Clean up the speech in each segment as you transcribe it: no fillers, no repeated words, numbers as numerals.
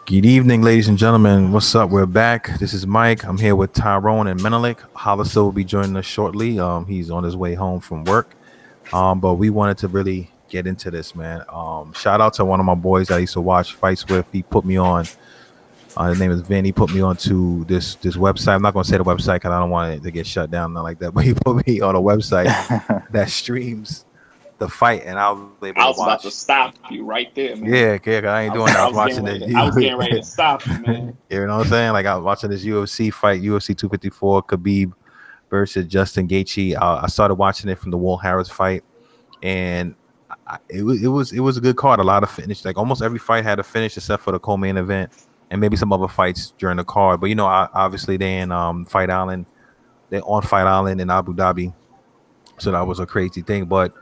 Good evening, ladies and gentlemen. What's up? We're back. This is Mike. I'm here with Tyrone and Menelik. Hollister will be joining us shortly. He's on his way home from work. But we wanted to really get into this, man. Shout out to one of my boys I used to watch fights with. He put me on. His name is Vin. He put me on to this website. I'm not going to say the website because I don't want it to get shut down, not like that. But he put me on a website that streams the fight, and I was able to I was about watch. to stop you right there, man. Yeah, okay, I ain't doing that. I was watching it. I was getting ready to stop you, man. You know what I'm saying? Like I was watching this UFC fight, UFC 254, Khabib versus Justin Gaethje. I started watching it from the Will Harris fight, and it was a good card. A lot of finish. Like almost every fight had a finish except for the co-main event and maybe some other fights during the card. But obviously they in Fight Island. They're on Fight Island in Abu Dhabi, so that was a crazy thing. But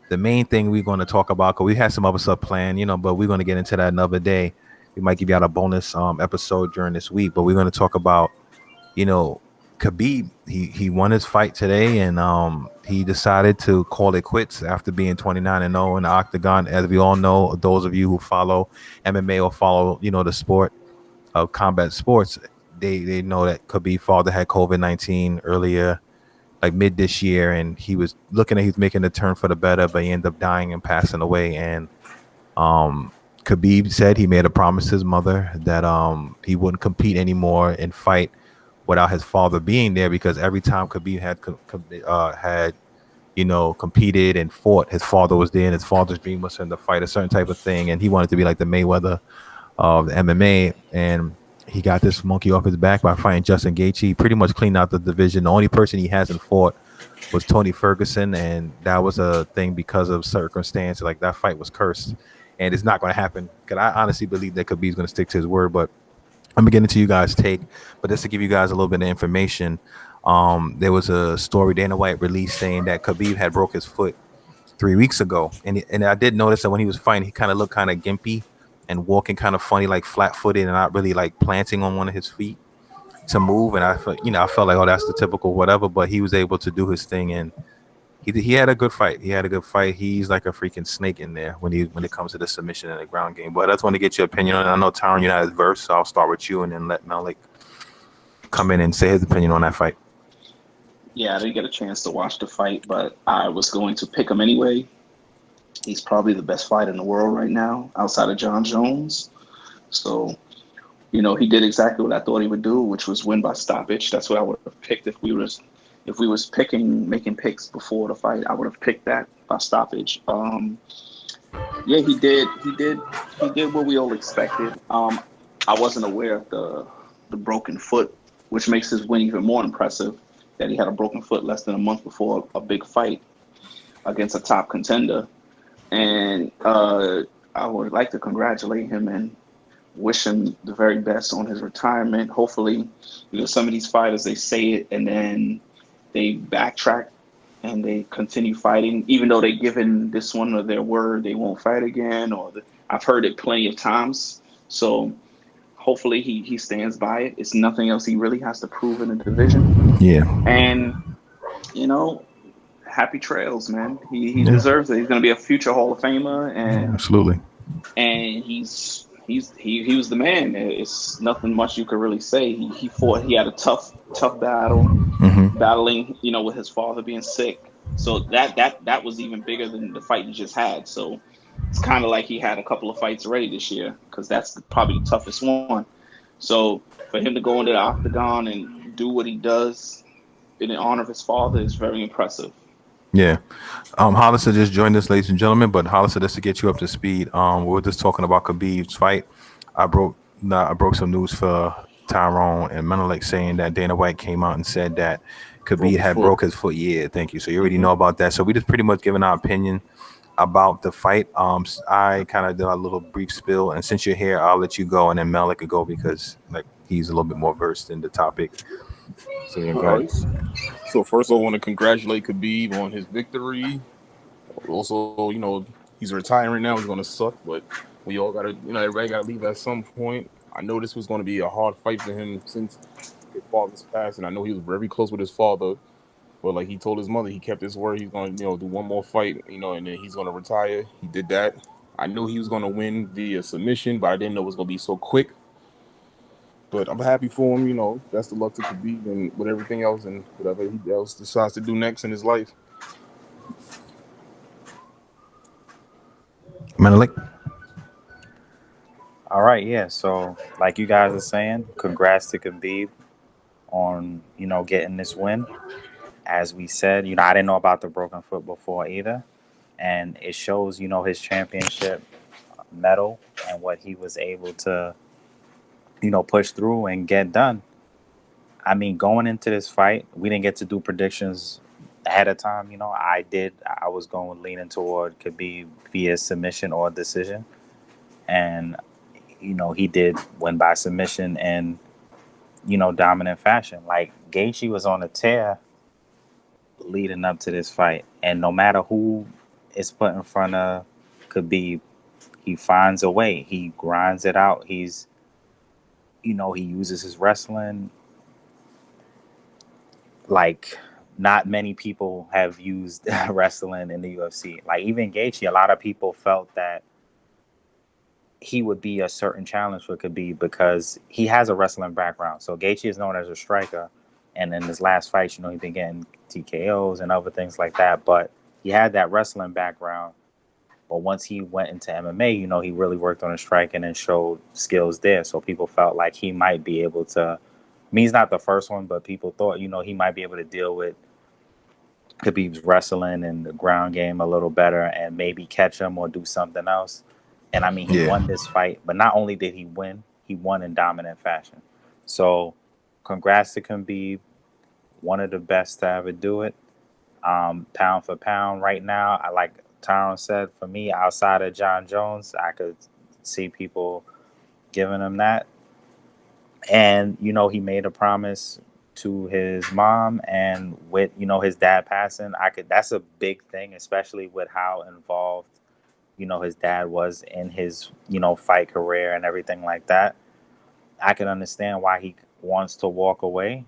the main thing we're going to talk about, because we had some other stuff planned, but we're going to get into that another day. We might give you out a bonus episode during this week, but we're going to talk about, Khabib. He won his fight today, and he decided to call it quits after being 29-0 in the octagon. As we all know, those of you who follow MMA or follow, the sport of combat sports, they know that Khabib's father had COVID-19 earlier, like mid this year, and he was looking at he's making a turn for the better, but he ended up dying and passing away. And Khabib said he made a promise to his mother that he wouldn't compete anymore and fight without his father being there, because every time Khabib had competed and fought, his father was there, and his father's dream was for him to fight a certain type of thing, and he wanted to be like the Mayweather of the MMA. And he got this monkey off his back by fighting Justin Gaethje. He pretty much cleaned out the division. The only person he hasn't fought was Tony Ferguson, and that was a thing because of circumstance. Like that fight was cursed, and it's not going to happen. Because I honestly believe that Khabib's going to stick to his word. But I'm gonna get into you guys' take. But just to give you guys a little bit of information, there was a story Dana White released saying that Khabib had broke his foot 3 weeks ago, and I did notice that when he was fighting, he kind of looked kind of gimpy and walking kind of funny, like flat-footed, and not really like planting on one of his feet to move. And I felt like, oh, that's the typical whatever. But he was able to do his thing, and he had a good fight. He's like a freaking snake in there when it comes to the submission and the ground game. But I just want to get your opinion on it. I know Tyron, you're not as versed, so I'll start with you and then let Malik come in and say his opinion on that fight. Yeah, I didn't get a chance to watch the fight, but I was going to pick him anyway. He's probably the best fighter in the world right now, outside of John Jones. So, he did exactly what I thought he would do, which was win by stoppage. That's what I would have picked if we was making picks before the fight. I would have picked that by stoppage. Yeah, he did what we all expected. I wasn't aware of the broken foot, which makes his win even more impressive. That he had a broken foot less than a month before a big fight against a top contender. And I would like to congratulate him and wish him the very best on his retirement. Hopefully, some of these fighters, they say it and then they backtrack and they continue fighting, even though they've given this one or their word they won't fight again. I've heard it plenty of times. So hopefully he stands by it. It's nothing else he really has to prove in the division. Yeah. And, happy trails, man. He deserves it. He's going to be a future Hall of Famer. And absolutely. And he was the man. It's nothing much you could really say. He fought. He had a tough battle, battling, with his father being sick. So that was even bigger than the fight he just had. So it's kind of like he had a couple of fights already this year, because that's probably the toughest one. So for him to go into the octagon and do what he does in honor of his father is very impressive. Yeah. Hollister just joined us, ladies and gentlemen. But Hollister, just to get you up to speed, we were just talking about Khabib's fight. I broke some news for Tyrone and Menelik, saying that Dana White came out and said that Khabib had broke his foot. Yeah, thank you. So you already know about that. So we just pretty much giving our opinion about the fight. I kind of did a little brief spill, and since you're here, I'll let you go, and then Menelik could go because he's a little bit more versed in the topic. So yeah, go ahead. So first, I want to congratulate Khabib on his victory. Also, he's retiring now. He's going to suck, but we all got to, everybody got to leave at some point. I know this was going to be a hard fight for him since his father's passed, and I know he was very close with his father. But like he told his mother, he kept his word. He's going to, do one more fight, and then he's going to retire. He did that. I knew he was going to win via submission, but I didn't know it was going to be so quick. But I'm happy for him. You know, best of luck to Khabib and with everything else and whatever he else decides to do next in his life. Menelik. All right, yeah. So, like you guys are saying, congrats to Khabib on getting this win. As we said, I didn't know about the broken foot before either, and it shows his championship medal and what he was able to push through and get done. I mean, going into this fight, we didn't get to do predictions ahead of time. I did. I was going leaning toward Khabib via submission or decision, and he did win by submission in dominant fashion. Like Gaethje was on a tear leading up to this fight, and no matter who is put in front of Khabib, he finds a way. He grinds it out. He's he uses his wrestling like not many people have used wrestling in the UFC. Like even Gaethje, a lot of people felt that he would be a certain challenge for Khabib because he has a wrestling background. So Gaethje is known as a striker, and in his last fights, he's been getting TKOs and other things like that. But he had that wrestling background. But once he went into MMA, he really worked on his striking and showed skills there. So people felt like he might be able to. I mean, he's not the first one, but people thought, he might be able to deal with Khabib's wrestling and the ground game a little better and maybe catch him or do something else. And I mean, he won this fight, but not only did he win, he won in dominant fashion. So congrats to Khabib, one of the best to ever do it. Pound for pound right now, I like Tyrone said, for me, outside of John Jones, I could see people giving him that. And, he made a promise to his mom, and with, his dad passing, that's a big thing, especially with how involved, his dad was in his, fight career and everything like that. I can understand why he wants to walk away.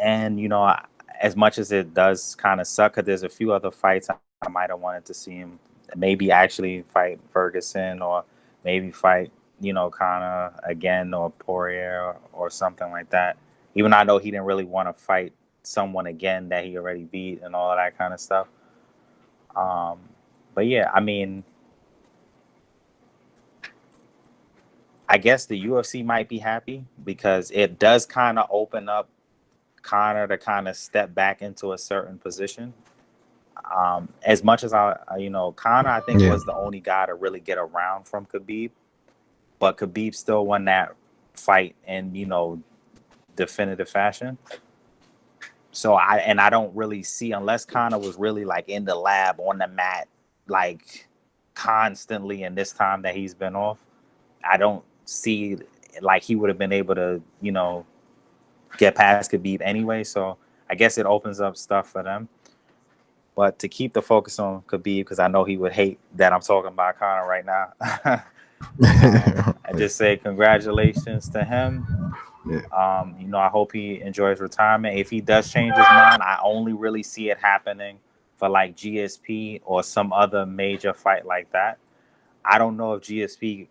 And, as much as it does kind of suck, because there's a few other fights I might have wanted to see him maybe actually fight Ferguson or maybe fight, Conor again or Poirier or something like that. Even though I know he didn't really want to fight someone again that he already beat and all of that kind of stuff. But yeah, I mean, I guess the UFC might be happy because it does kind of open up Conor to kind of step back into a certain position. As much as Conor, I think was the only guy to really get around from Khabib, but Khabib still won that fight in, definitive fashion. So I don't really see, unless Conor was really like in the lab on the mat, like constantly in this time that he's been off, I don't see like he would have been able to, get past Khabib anyway. So I guess it opens up stuff for them. But to keep the focus on Khabib, because I know he would hate that I'm talking about Conor right now. I just say congratulations to him. Yeah. I hope he enjoys retirement. If he does change his mind, I only really see it happening for like GSP or some other major fight like that. I don't know if GSP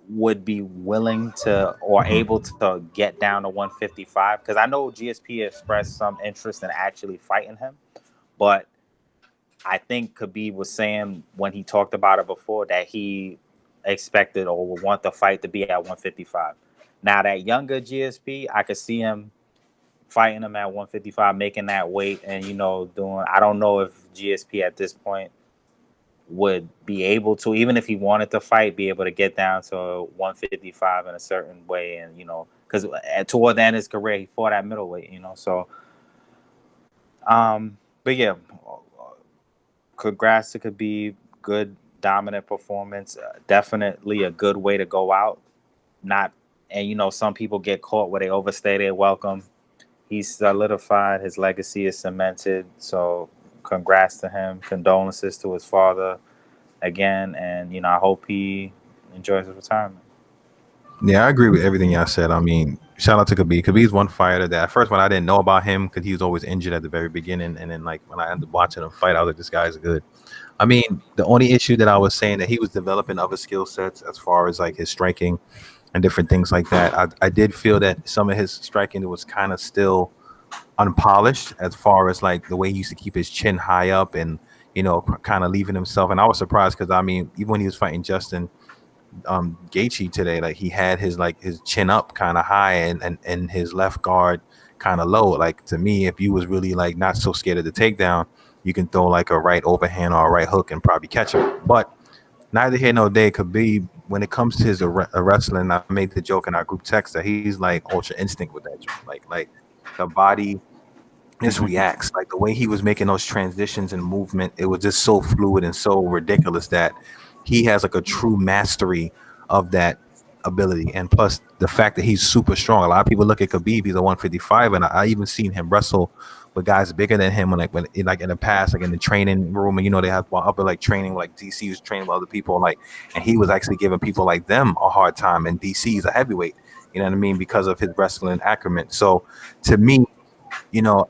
would be willing to or able to get down to 155, because I know GSP expressed some interest in actually fighting him, but I think Khabib was saying when he talked about it before that he expected or would want the fight to be at 155. Now that younger GSP, I could see him fighting him at 155, making that weight and doing. I don't know if GSP at this point would be able to, even if he wanted to fight, be able to get down to 155 in a certain way. And, because toward the end of his career, he fought at middleweight, so, but yeah, congrats to Khabib, good dominant performance, definitely a good way to go out. And some people get caught where they overstay their welcome. He's solidified, his legacy is cemented, so congrats to him. Condolences to his father again. And, I hope he enjoys his retirement. Yeah, I agree with everything y'all said. I mean, shout out to Khabib. Khabib's one fighter that first when I didn't know about him because he was always injured at the very beginning. And then like when I ended up watching him fight, I was like, this guy's good. I mean, the only issue that I was saying that he was developing other skill sets as far as like his striking and different things like that. I did feel that some of his striking was kind of still unpolished as far as like the way he used to keep his chin high up and kind of leaving himself. And I was surprised because I mean, even when he was fighting Justin Gaethje today, like he had his like his chin up kind of high and his left guard kind of low. Like to me, if you was really like not so scared of the takedown, you can throw like a right overhand or a right hook and probably catch him. But neither here nor there. Khabib, when it comes to his wrestling, I made the joke in our group text that he's like ultra instinct with that. Like the body just reacts. Like the way he was making those transitions and movement, it was just so fluid and so ridiculous that he has like a true mastery of that ability. And plus the fact that he's super strong. A lot of people look at Khabib, he's a 155, and I even seen him wrestle with guys bigger than him when like in the past, like in the training room, and they have upper like training, like DC was training with other people, like, and he was actually giving people like them a hard time. And DC is a heavyweight, you know what I mean, because of his wrestling acumen. So to me,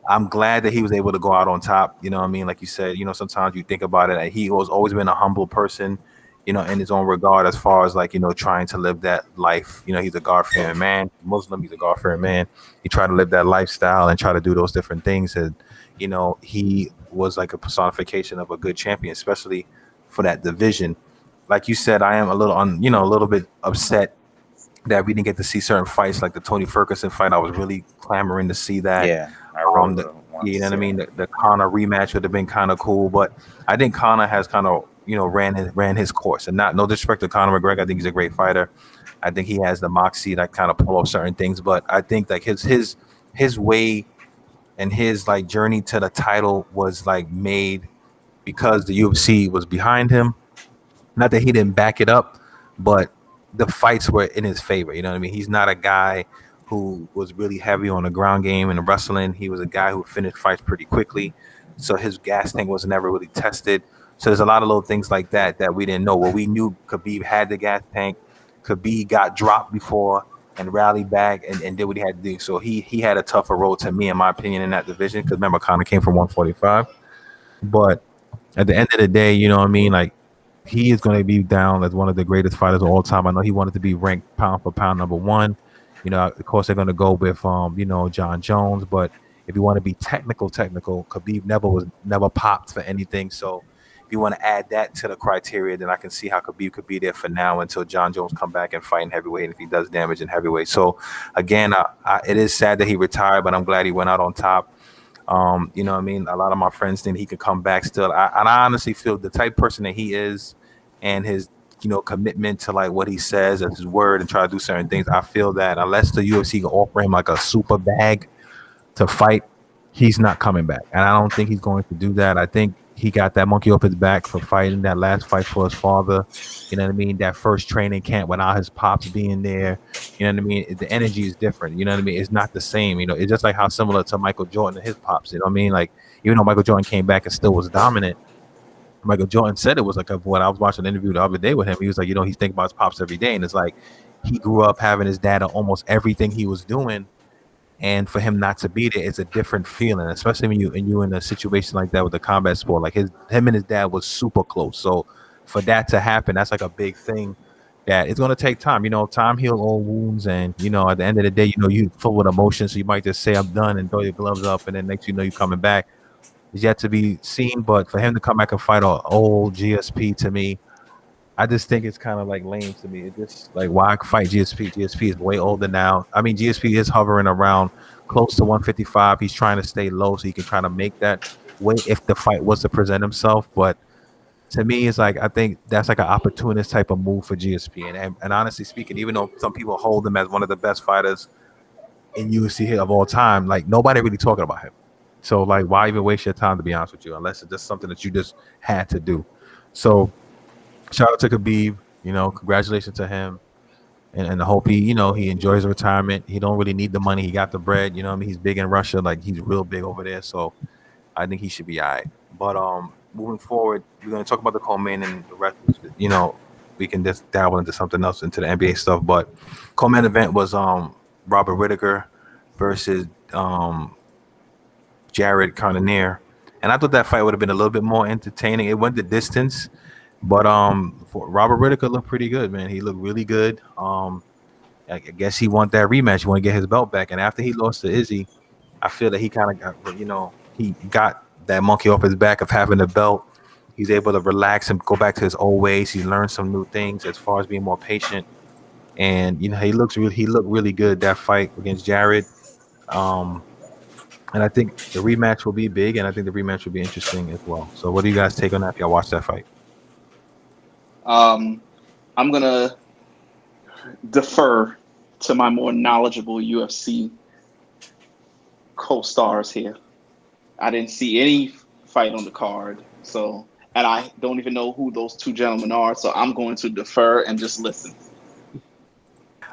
I'm glad that he was able to go out on top. You know what I mean? Like you said, sometimes you think about it, he was always been a humble person, in his own regard, as far as like, trying to live that life. He's a God-fearing man, Muslim, he's a God-fearing man. He tried to live that lifestyle and try to do those different things. And, he was like a personification of a good champion, especially for that division. Like you said, I am a little a little bit upset that we didn't get to see certain fights, like the Tony Ferguson fight. I was really clamoring to see that. Yeah, I really you know what I mean? The Conor rematch would have been kind of cool, but I think Conor has kind of ran his course. And no disrespect to Conor McGregor, I think he's a great fighter. I think he has the moxie that kind of pull off certain things, but I think like his way and his like journey to the title was like made because the UFC was behind him. Not that he didn't back it up, but the fights were in his favor. You know what I mean? He's not a guy who was really heavy on the ground game and wrestling. He was a guy who finished fights pretty quickly. So his gas tank was never really tested. So there's a lot of little things like that we didn't know. Well, we knew Khabib had the gas tank. Khabib got dropped before and rallied back and did what he had to do. So he had a tougher road, to me, in my opinion, in that division. Because remember, Conor came from 145. But at the end of the day, you know what I mean? Like, he is going to be down as one of the greatest fighters of all time. I know he wanted to be ranked pound for pound number one. Of course, they're going to go with, John Jones. But if you want to be technical, Khabib never popped for anything. So if you want to add that to the criteria, then I can see how Khabib could be there for now until John Jones come back and fight in heavyweight, and if he does damage in heavyweight. So again, it is sad that he retired, but I'm glad he went out on top. You know what I mean? A lot of my friends think he could come back still. And I honestly feel the type of person that he is and his, commitment to like what he says and his word and try to do certain things. I feel that unless the UFC can offer him like a super bag to fight, he's not coming back. And I don't think he's going to do that. I think he got that monkey off his back for fighting that last fight for his father. You know what I mean? That first training camp without his pops being there. You know what I mean? The energy is different. You know what I mean? It's not the same. It's just like how similar to Michael Jordan and his pops. You know what I mean? Like, even though Michael Jordan came back and still was dominant, Michael Jordan said it was like when I was watching an interview the other day with him, he was like, he's thinking about his pops every day. And it's like he grew up having his dad on almost everything he was doing. And for him not to be there, it's a different feeling, especially when you in a situation like that with the combat sport. Like him and his dad was super close. So for that to happen, that's like a big thing that it's going to take time. Time heals all wounds. And, at the end of the day, you full with emotion. So you might just say, I'm done and throw your gloves up. And then next you're coming back. It's yet to be seen. But for him to come back and fight an old GSP, to me, I just think it's kind of like lame to me. It's just like, why fight GSP? GSP is way older now. I mean, GSP is hovering around close to 155. He's trying to stay low so he can try to make that weight if the fight was to present himself. But to me, it's like, I think that's like an opportunist type of move for GSP. And honestly speaking, even though some people hold him as one of the best fighters in UFC of all time, like nobody really talking about him. So like, why even waste your time, to be honest with you, unless it's just something that you just had to do. So shout out to Khabib, congratulations to him. And I hope he enjoys retirement. He don't really need the money. He got the bread, I mean? He's big in Russia. Like, he's real big over there. So I think he should be all right. But moving forward, we're going to talk about the co-main and the rest, we can just dabble into something else, into the NBA stuff. But co-main event was Robert Whittaker versus Jared Cannonier. And I thought that fight would have been a little bit more entertaining. It went the distance. But for Robert Whittaker looked pretty good, man. He looked really good. I guess he want that rematch. He want to get his belt back. And after he lost to Izzy, I feel that he kind of got, he got that monkey off his back of having the belt. He's able to relax and go back to his old ways. He learned some new things as far as being more patient. And he looked really good that fight against Jared. Um, and I think the rematch will be big, and I think the rematch will be interesting as well. So, what do you guys take on that? If y'all watch that fight, I'm gonna defer to my more knowledgeable UFC co-stars here. I didn't see any fight on the card, so and I don't even know who those two gentlemen are. So I'm going to defer and just listen.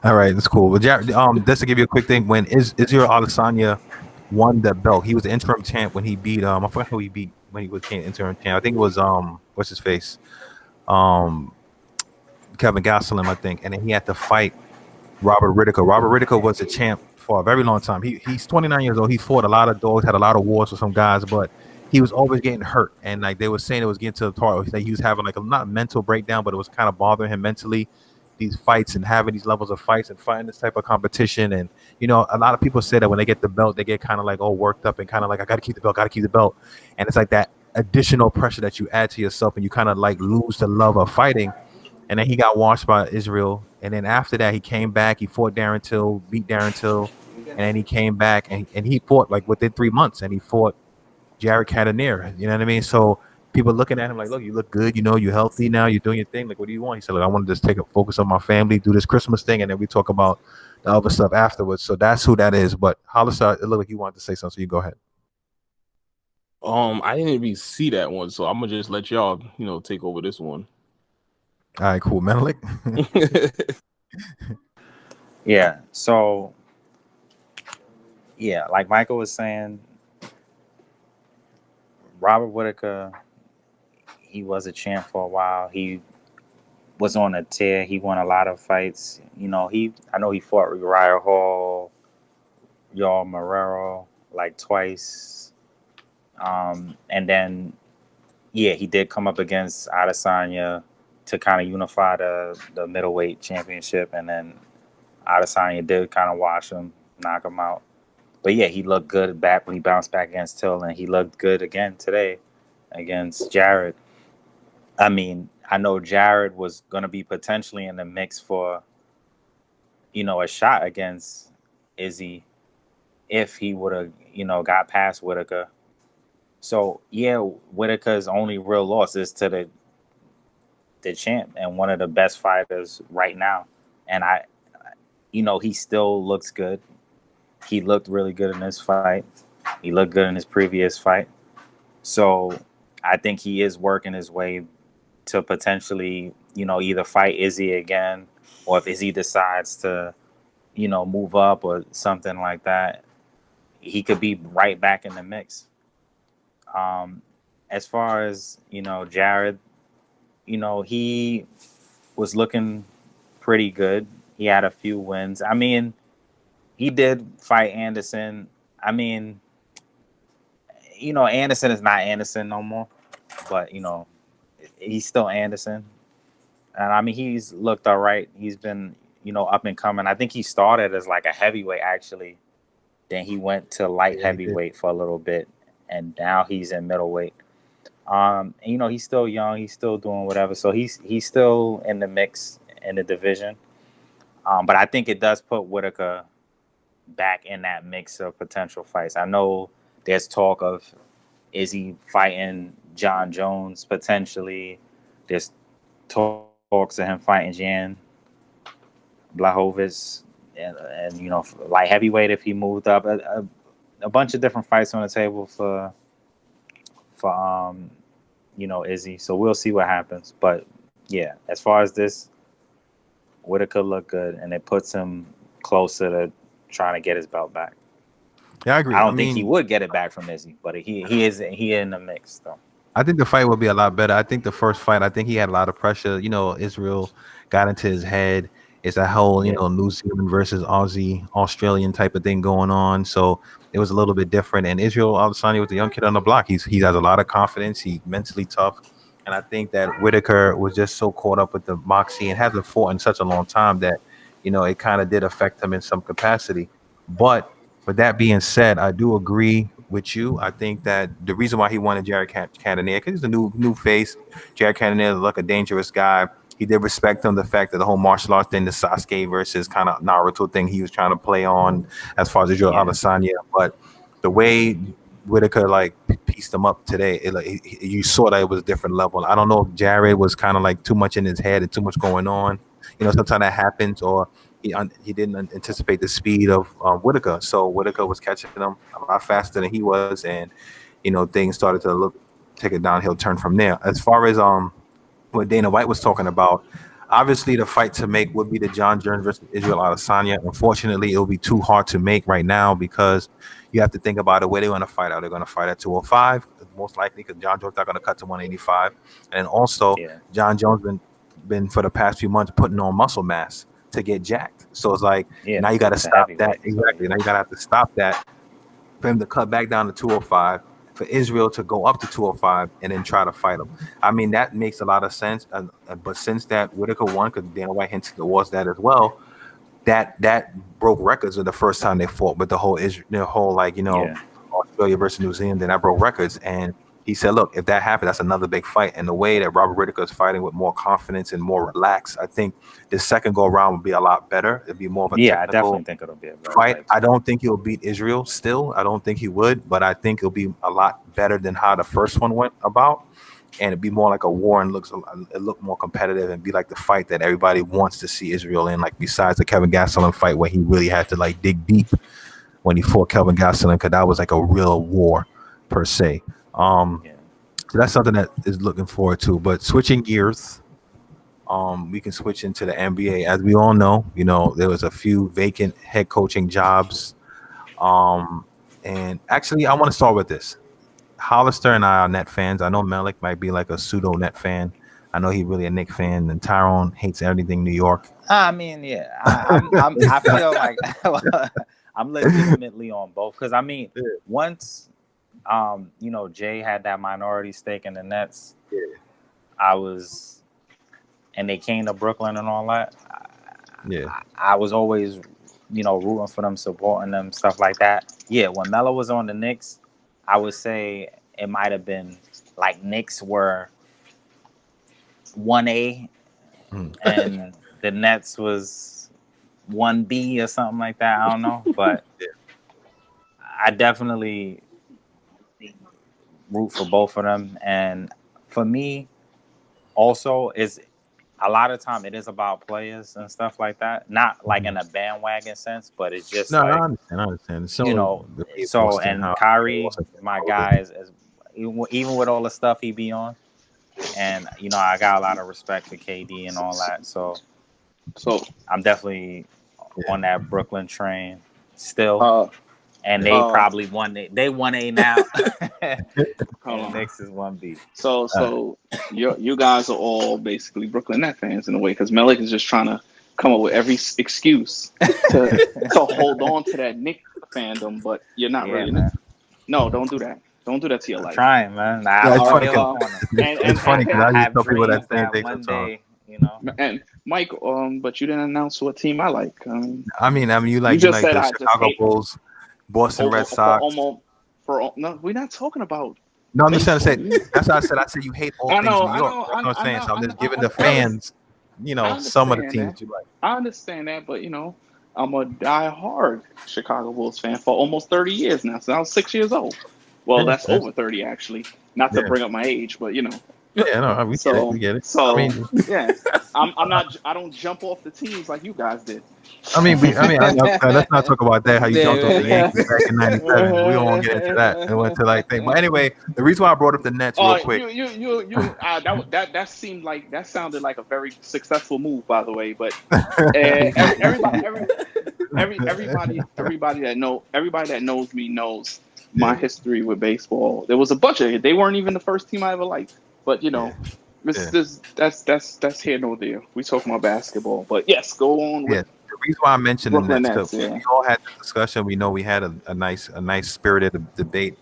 all right, that's cool. But Jared, just to give you a quick thing, when Israel Adesanya won the belt, he was the interim champ when he beat I forgot who he beat when he became interim champ. I think it was what's his face, um, Kevin Gastelum, I think, and then he had to fight Robert Whitaker. Robert Whitaker was a champ for a very long time. He's 29 years old. He fought a lot of dogs, had a lot of wars with some guys, but he was always getting hurt. And like they were saying, it was getting to the part where he was having like a not mental breakdown, but it was kind of bothering him mentally. These fights and having these levels of fights and fighting this type of competition. And a lot of people say that when they get the belt, they get kind of like all worked up and kind of like, I got to keep the belt, got to keep the belt. And it's like that additional pressure that you add to yourself, and you kind of like lose the love of fighting. And then he got washed by Israel. And then after that, he came back. He fought Darren Till, beat Darren Till. And then he came back and he fought like within 3 months. And he fought Jared Cannonier. You know what I mean? So people looking at him like, look, you look good. You're healthy now. You're doing your thing. Like, what do you want? He said, look, I want to just take a focus on my family, do this Christmas thing. And then we talk about the other stuff afterwards. So that's who that is. But Hollister, it looked like you wanted to say something. So you go ahead. I didn't even see that one. So I'm going to just let y'all, take over this one. All right, cool. Menelik? Yeah. So, yeah, like Michael was saying, Robert Whitaker, he was a champ for a while. He was on a tear. He won a lot of fights. I know he fought Uriah Hall, Yoel Marrero like twice. And then, yeah, he did come up against Adesanya to kind of unify the middleweight championship, and then Adesanya did kind of wash him, knock him out. But yeah, he looked good back when he bounced back against Till, and he looked good again today against Jared. I mean, I know Jared was going to be potentially in the mix for, a shot against Izzy if he would have, got past Whitaker. So yeah, Whitaker's only real loss is to the champ and one of the best fighters right now. And he still looks good. He looked really good in this fight. He looked good in his previous fight. So I think he is working his way to potentially, either fight Izzy again, or if Izzy decides to, move up or something like that, he could be right back in the mix. As far as, Jared, he was looking pretty good. He had a few wins. I mean, he did fight Anderson. I mean, Anderson is not Anderson no more, but, he's still Anderson. And I mean, he's looked all right. He's been, up and coming. I think he started as like a heavyweight, actually. Then he went to light heavyweight for a little bit, and now he's in middleweight. And, he's still young. He's still doing whatever. So he's still in the mix in the division. But I think it does put Whitaker back in that mix of potential fights. I know there's talk of Izzy fighting John Jones potentially. There's talks of him fighting Jan Blachowicz and light heavyweight if he moved up. A bunch of different fights on the table for Izzy. So we'll see what happens. But yeah, as far as this, Whitaker looked good, and it puts him closer to trying to get his belt back. Yeah, I agree. I don't think he would get it back from Izzy, but he is in the mix though. I think the fight will be a lot better. I think the first fight, I think he had a lot of pressure. Israel got into his head. It's that whole, New Zealand versus Aussie, Australian type of thing going on. So it was a little bit different. And Israel Adesanya was the young kid on the block. He has a lot of confidence. He's mentally tough. And I think that Whitaker was just so caught up with the moxie and hasn't fought in such a long time that, it kind of did affect him in some capacity. But with that being said, I do agree with you. I think that the reason why he wanted Jared Cannonier, because he's a new face. Jared Cannonier is like a dangerous guy. He did respect him. The fact that the whole martial arts thing, the Sasuke versus kind of Naruto thing, he was trying to play on as far as Israel Adesanya. But the way Whitaker like pieced him up today, you saw that it was a different level. I don't know if Jared was kind of like too much in his head and too much going on. Sometimes that happens, or he didn't anticipate the speed of Whitaker. So Whitaker was catching him a lot faster than he was, and things started to take a downhill turn from there. As far as what Dana White was talking about, obviously the fight to make would be the John Jones versus Israel Adesanya. Unfortunately, it will be too hard to make right now because you have to think about it. Where they're going to fight? Are they going to fight at 205? Most likely, because John Jones not going to cut to 185, and also John Jones been for the past few months putting on muscle mass to get jacked. So it's like now you got to stop that. Exactly. Now you got to have to stop that for him to cut back down to 205, for Israel to go up to 205 and then try to fight him. I mean, that makes a lot of sense. But since that Whitaker won, because Dana White hinted towards that as well, that broke records of the first time they fought with the whole Australia versus New Zealand. Then that broke records, and he said, look, if that happens, that's another big fight. And the way that Robert Whitaker is fighting with more confidence and more relaxed, I think the second go around will be a lot better. It'll be more of a I definitely think it'll be a better fight. I don't think he'll beat Israel still. I don't think he would, but I think it'll be a lot better than how the first one went about. And it'd be more like a war and look more competitive and be like the fight that everybody wants to see Israel in. Like besides the Kevin Gastelum fight where he really had to like dig deep when he fought Kelvin Gastelum, because that was like a real war per se. So that's something that is looking forward to. But switching gears, we can switch into the NBA. As we all know, there was a few vacant head coaching jobs. And actually, I want to start with this. Hollister and I are Net fans. I know Malik might be like a pseudo Net fan. I know he's really a Knicks fan, and Tyrone hates everything New York. I mean, I feel like I'm legitimately on both, because I mean, once Jay had that minority stake in the Nets, and they came to Brooklyn and all that. I was always, rooting for them, supporting them, stuff like that. Yeah, when Melo was on the Knicks, I would say it might have been like Knicks were 1A and the Nets was 1B or something like that. I don't know, but I definitely root for both of them. And for me, also, is a lot of time it is about players and stuff like that. Not like in a bandwagon sense, but it's just I understand. So, so and Kyrie, my guy, is even with all the stuff he be on, and I got a lot of respect for KD and all that. So I'm definitely on that Brooklyn train still. And they probably won. They 1A now. And Knicks is 1B. So you guys are all basically Brooklyn Nets fans in a way, because Malik is just trying to come up with every excuse to hold on to that Knicks fandom, but you're not really. No, don't do that. Don't do that to your life. I'm trying, man. It's funny because I used to tell people that same thing sometimes. And Mike, but you didn't announce what team I like. I mean, you like the Chicago Bulls, Boston Red Sox. No, we're not talking about. No, I'm just trying to say. That's what I said. I said you hate all things New York. That's what I'm saying. So I'm just giving the fans, some of the teams that you like. I understand that, but I'm a die-hard Chicago Bulls fan for almost 30 years now. So I was 6 years old. Well, that's over 30 actually. Not to bring up my age, but Yeah, no, we get it. So I'm not. I don't jump off the teams like you guys did. Let's not talk about that. How you jumped off the Yankees back in '97. We don't want to get into that. It went to thing. But anyway, the reason why I brought up the Nets real quick. That sounded like a very successful move, by the way. But everybody that knows me knows my history with baseball. There was a bunch of it. They weren't even the first team I ever liked. But that's here nor there. We talking about basketball, but yes, go on. The reason why I mentioned the Nets, because we all had the discussion. We know we had a nice spirited debate,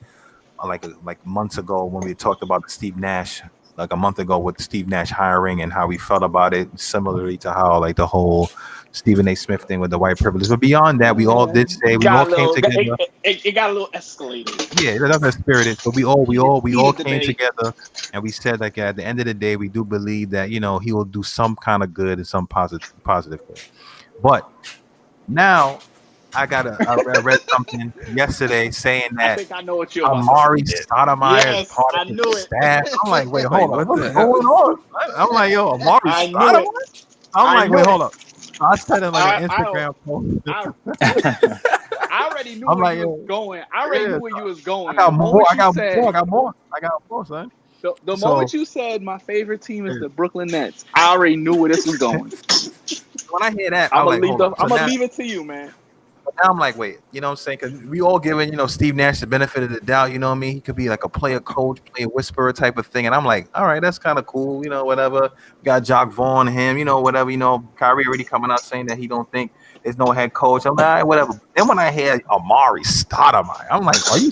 like months ago when we talked about Steve Nash, like a month ago with Steve Nash hiring and how we felt about it. Similarly to how like the whole Stephen A. Smith thing with the white privilege. But beyond that, we all did say we all Got a came little, together. it got a little escalated. Yeah, that's how spirited. But we all Heated came debate. together, and we said like at the end of the day, we do believe that he will do some kind of good and some positive good. But now I read something yesterday saying I that think I know what you're about to Amari say. Stoudemire is Yes, part I of knew his it. staff. I'm like, wait, hold on, what what's the going hell? on? I'm like, yo, Amari I knew Stoudemire. it. I'm I like, knew wait, it. hold up. I sent him like an I, Instagram post. I, listen, I already knew I'm where like, you was yo, going. I already yeah, knew where you was I going. got The more. moment I you got said, more. I got more. I got more, son. the So moment you said my favorite team is the Brooklyn Nets, I already knew where this was going. when I hear that, I'm I'm gonna like, leave hold up. So I'm gonna now leave it to you, man. now I'm like, wait, you know what I'm saying? Because we all giving, Steve Nash the benefit of the doubt, you know what I mean? He could be like a player coach, player whisperer type of thing. And I'm like, all right, that's kind of cool, whatever. We got Jock Vaughn, him, whatever, Kyrie already coming out saying that he don't think there's no head coach. I'm like, all right, whatever. Then when I hear Amari Stoudemire, I'm like, are you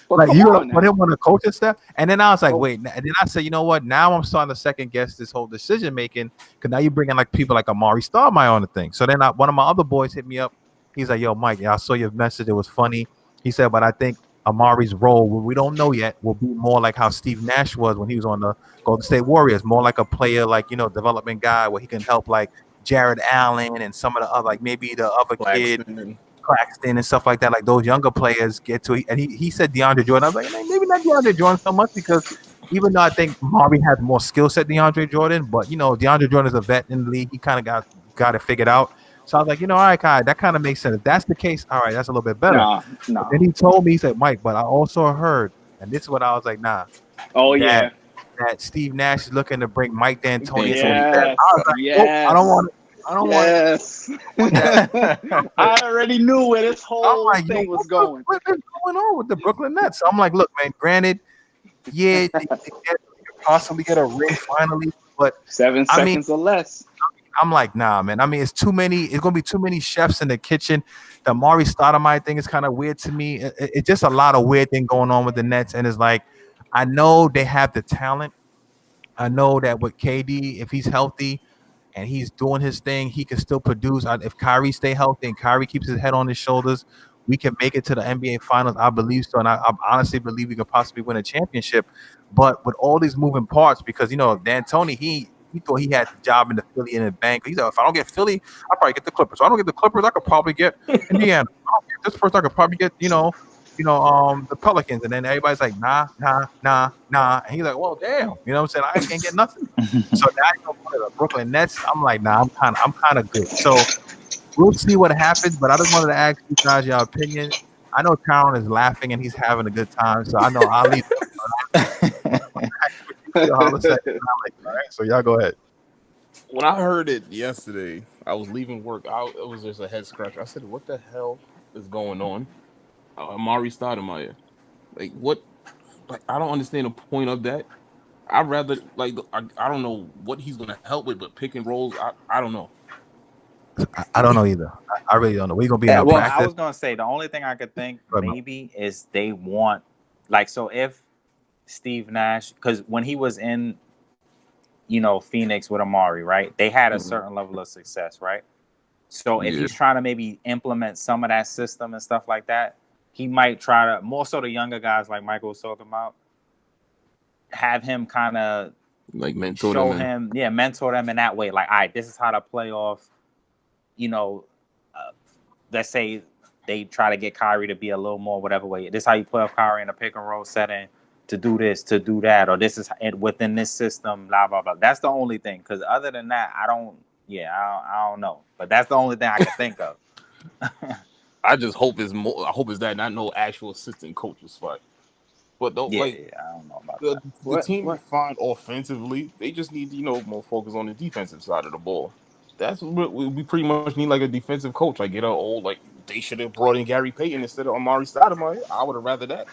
But like come you gonna on put now. him on the coaching staff? And then I was like, Oh, wait. And then I said, you know what? Now I'm starting to second guess this whole decision making because now you're bringing like people like Amari Stoudemire on the thing. So then one of my other boys hit me up. He's like, yo, Mike, yeah, I saw your message. It was funny. He said, but I think Amari's role, we don't know yet, will be more like how Steve Nash was when he was on the Golden State Warriors, more like a player, like, development guy where he can help like Jared Allen and some of the other, like maybe the other kid, Claxton. Claxton and stuff like that. Like those younger players get to, and he said DeAndre Jordan. I was like, maybe not DeAndre Jordan so much because even though I think Amari has more skill set than DeAndre Jordan, but DeAndre Jordan is a vet in the league. He kind of got it figured out. So I was like, all right, Kai, that kind of makes sense. If that's the case, all right, that's a little bit better. nah. But then he told me, he said, Mike, but I also heard, and this is what I was like, nah, Oh that yeah. that Steve Nash is looking to bring Mike D'Antoni. Yes. I was like, Yes. oh, I don't want it. I don't want it. Yes. I already knew where this I'm whole like, yo, thing was going. what is going on with the Brooklyn Nets? So I'm like, look, man, granted, yeah, they could possibly get a ring finally, but 7 I mean, seconds or less. I'm like, nah, man. I mean, it's too many. It's gonna be too many chefs in the kitchen. The Maury Stoudemire thing is kind of weird to me. It's just a lot of weird thing going on with the Nets, and it's like, I know they have the talent. I know that with KD, if he's healthy and he's doing his thing, he can still produce. If Kyrie stay healthy and Kyrie keeps his head on his shoulders, we can make it to the NBA Finals. I believe so, and I honestly believe we could possibly win a championship. But with all these moving parts, because D'Antoni, he thought he had the job in the Philly in the bank. He said, if I don't get Philly, I'll probably get the Clippers. So I don't get the Clippers, I could probably get Indiana. I don't get this first, I could probably get the Pelicans. And then everybody's like, nah. And he's like, well, damn. You know what I'm saying? I can't get nothing. So now you go to the Brooklyn Nets. I'm like, nah, I'm kind of good. So we'll see what happens. But I just wanted to ask you guys your opinion. I know Tyron is laughing and he's having a good time. So I know I'll leave. I'm like, all right, so y'all go ahead. When I heard it yesterday, I was leaving work. It was just a head scratcher. I said, "What the hell is going on?" Amari Stoudemire, like what? Like I don't understand the point of that. I'd rather I don't know what he's gonna help with, but pick and rolls. I don't know. I don't know either. I really don't know. We're gonna be in a well, practice. I was gonna say the only thing I could think maybe is they want so if Steve Nash, because when he was in Phoenix with Amari, right, they had a certain level of success, right? So if he's trying to maybe implement some of that system and stuff like that, he might try to, more so the younger guys like Michael was talking about, have him kind of like mentor mentor them in that way. Like, all right, this is how to play off, let's say they try to get Kyrie to be a little more whatever way. This is how you play off Kyrie in a pick and roll setting to do this, to do that, or this is within this system, blah, blah, blah. That's the only thing. Because other than that, I don't know. But that's the only thing I can think of. I just hope it's more. I hope it's that, not no actual assistant coach's spot. But don't I don't know about that. The team is fine offensively. They just need more focus on the defensive side of the ball. That's what we pretty much need, like a defensive coach. Like get our old they should have brought in Gary Payton instead of Amari Stoudemire. I would have rather that.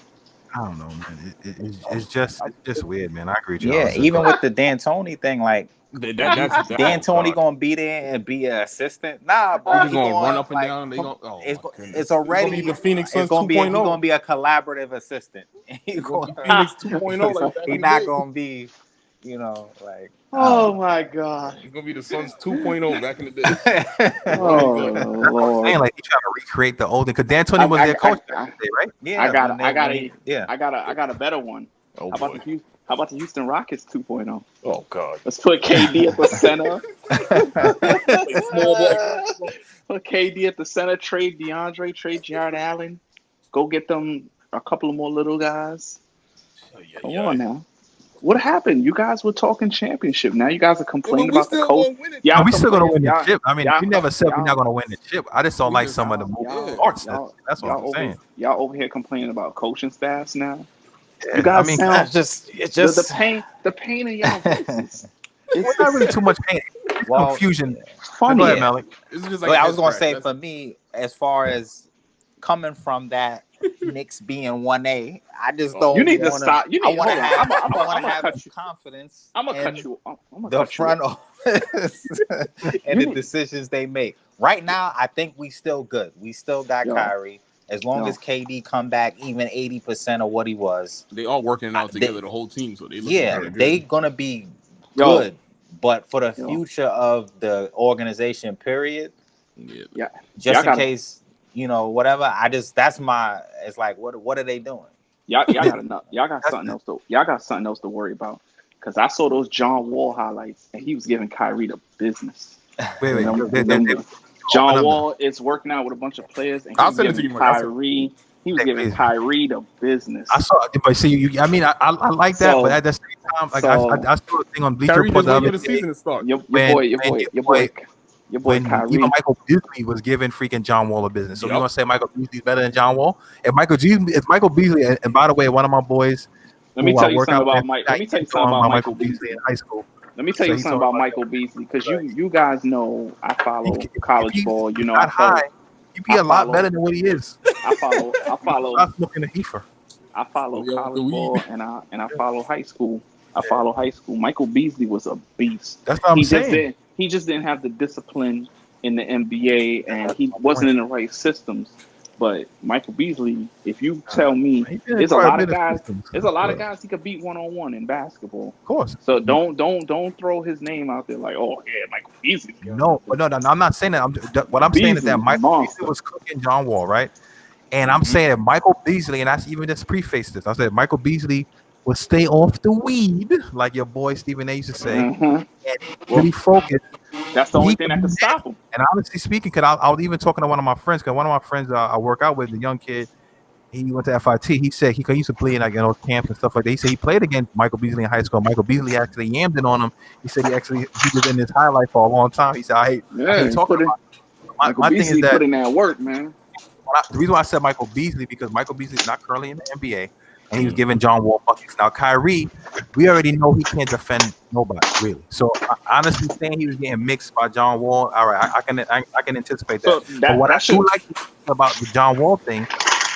I don't know, man. It's just weird, man. I agree with you. Yeah, even with the D'Antoni thing, like D'Antoni gonna be there and be an assistant. Nah, bro, he's gonna run up and down. It's already the Phoenix Suns 2.0. He's gonna be a collaborative assistant. Phoenix 2.0. He's not gonna be, You know, like Oh my God. It's gonna be the Suns 2.0 back in the day. Oh Running gun. That's what I'm Lord. saying. Like, he's trying to recreate the old thing. Because D'Antoni was their coach back in the day, right? yeah, when they, when he, yeah. I got a better one. Oh How about boy. how about the Houston Rockets 2.0? Oh god. Let's put KD at the center. Like small ball. Put KD at the center. Trade DeAndre. Trade Jared Allen. Go get them a couple of more little guys. Come on now. What happened? You guys were talking championship. Now you guys are complaining about the coach. Yeah, we still gonna win the chip. I mean, y'all- we never said we're y'all- not gonna win the chip. I just don't We like just- some of the y'all- parts. y'all- That's what I'm y'all saying. Y'all over here complaining about coaching staffs now. Yeah, You guys I mean, sound it's just the pain in y'all voices. it's not really too much pain. It's confusion. Funny. Go ahead, Malik. It's just I was gonna say That's- for me, as far as coming from that Knicks being 1A, I just don't. You need to stop. You need. I want to have. I'm I want gonna to have cut you. confidence. I'm gonna in cut you. I'm gonna the cut front you. office and the decisions they make. Right now, I think we still good. We still got Kyrie. As long as KD come back even 80% of what he was, they all working out together, the whole team. So they look very good. they gonna be good. But for the Yo. future of the organization, period. Yeah. Just in case, you know, whatever. It's like, what are they doing? Y'all got enough. Y'all got something else to worry about. Because I saw those John Wall highlights, and he was giving Kyrie the business. Wait. John Wall is working out with a bunch of players, and I'll send it to you, Kyrie. He was giving Kyrie the business. I saw, but see, I mean, I like that, but at the same time, like I saw a thing on Bleacher Report the other day. Your boy Kyrie. Even Michael Beasley was giving freaking John Wall a business. So you gonna say Michael Beasley's better than John Wall? If Michael Beasley, and by the way, one of my boys. Let me tell you something about Michael Beasley in high school. Let me tell you something about Michael Beasley, because you guys know I follow college ball. You know, he'd be a lot better than what he is. I follow. Stop smoking a heifer. I follow college ball and I follow high school. Michael Beasley was a beast. That's what I'm saying. He just didn't have the discipline in the NBA, and he wasn't in the right systems. But Michael Beasley, if you tell me, there's a lot of guys he could beat one-on-one in basketball. Of course. So don't throw his name out there like, oh yeah, Michael Beasley. No, I'm not saying that. What I'm saying is that Michael Beasley was cooking John Wall, right? And I'm saying that Michael Beasley, and that's even just preface this. I said Michael Beasley would stay off the weed, like your boy Stephen A used to say, and really focus. That's the only thing that can stop him. And honestly speaking, because I was even talking to one of my friends, because one of my friends I work out with, the young kid, he went to FIT. He said he used to play in like those camps and stuff like that. He said he played against Michael Beasley in high school. Michael Beasley actually yammed it on him. He said he was in his highlight for a long time. He said I hate talking about it. My thing is that put in that work, man. The reason why I said Michael Beasley, because Michael Beasley is not currently in the NBA, and he was giving John Wall buckets. Now Kyrie, we already know he can't defend nobody really. So honestly, saying he was getting mixed by John Wall, all right, I can anticipate that. So but what I do like about the John Wall thing,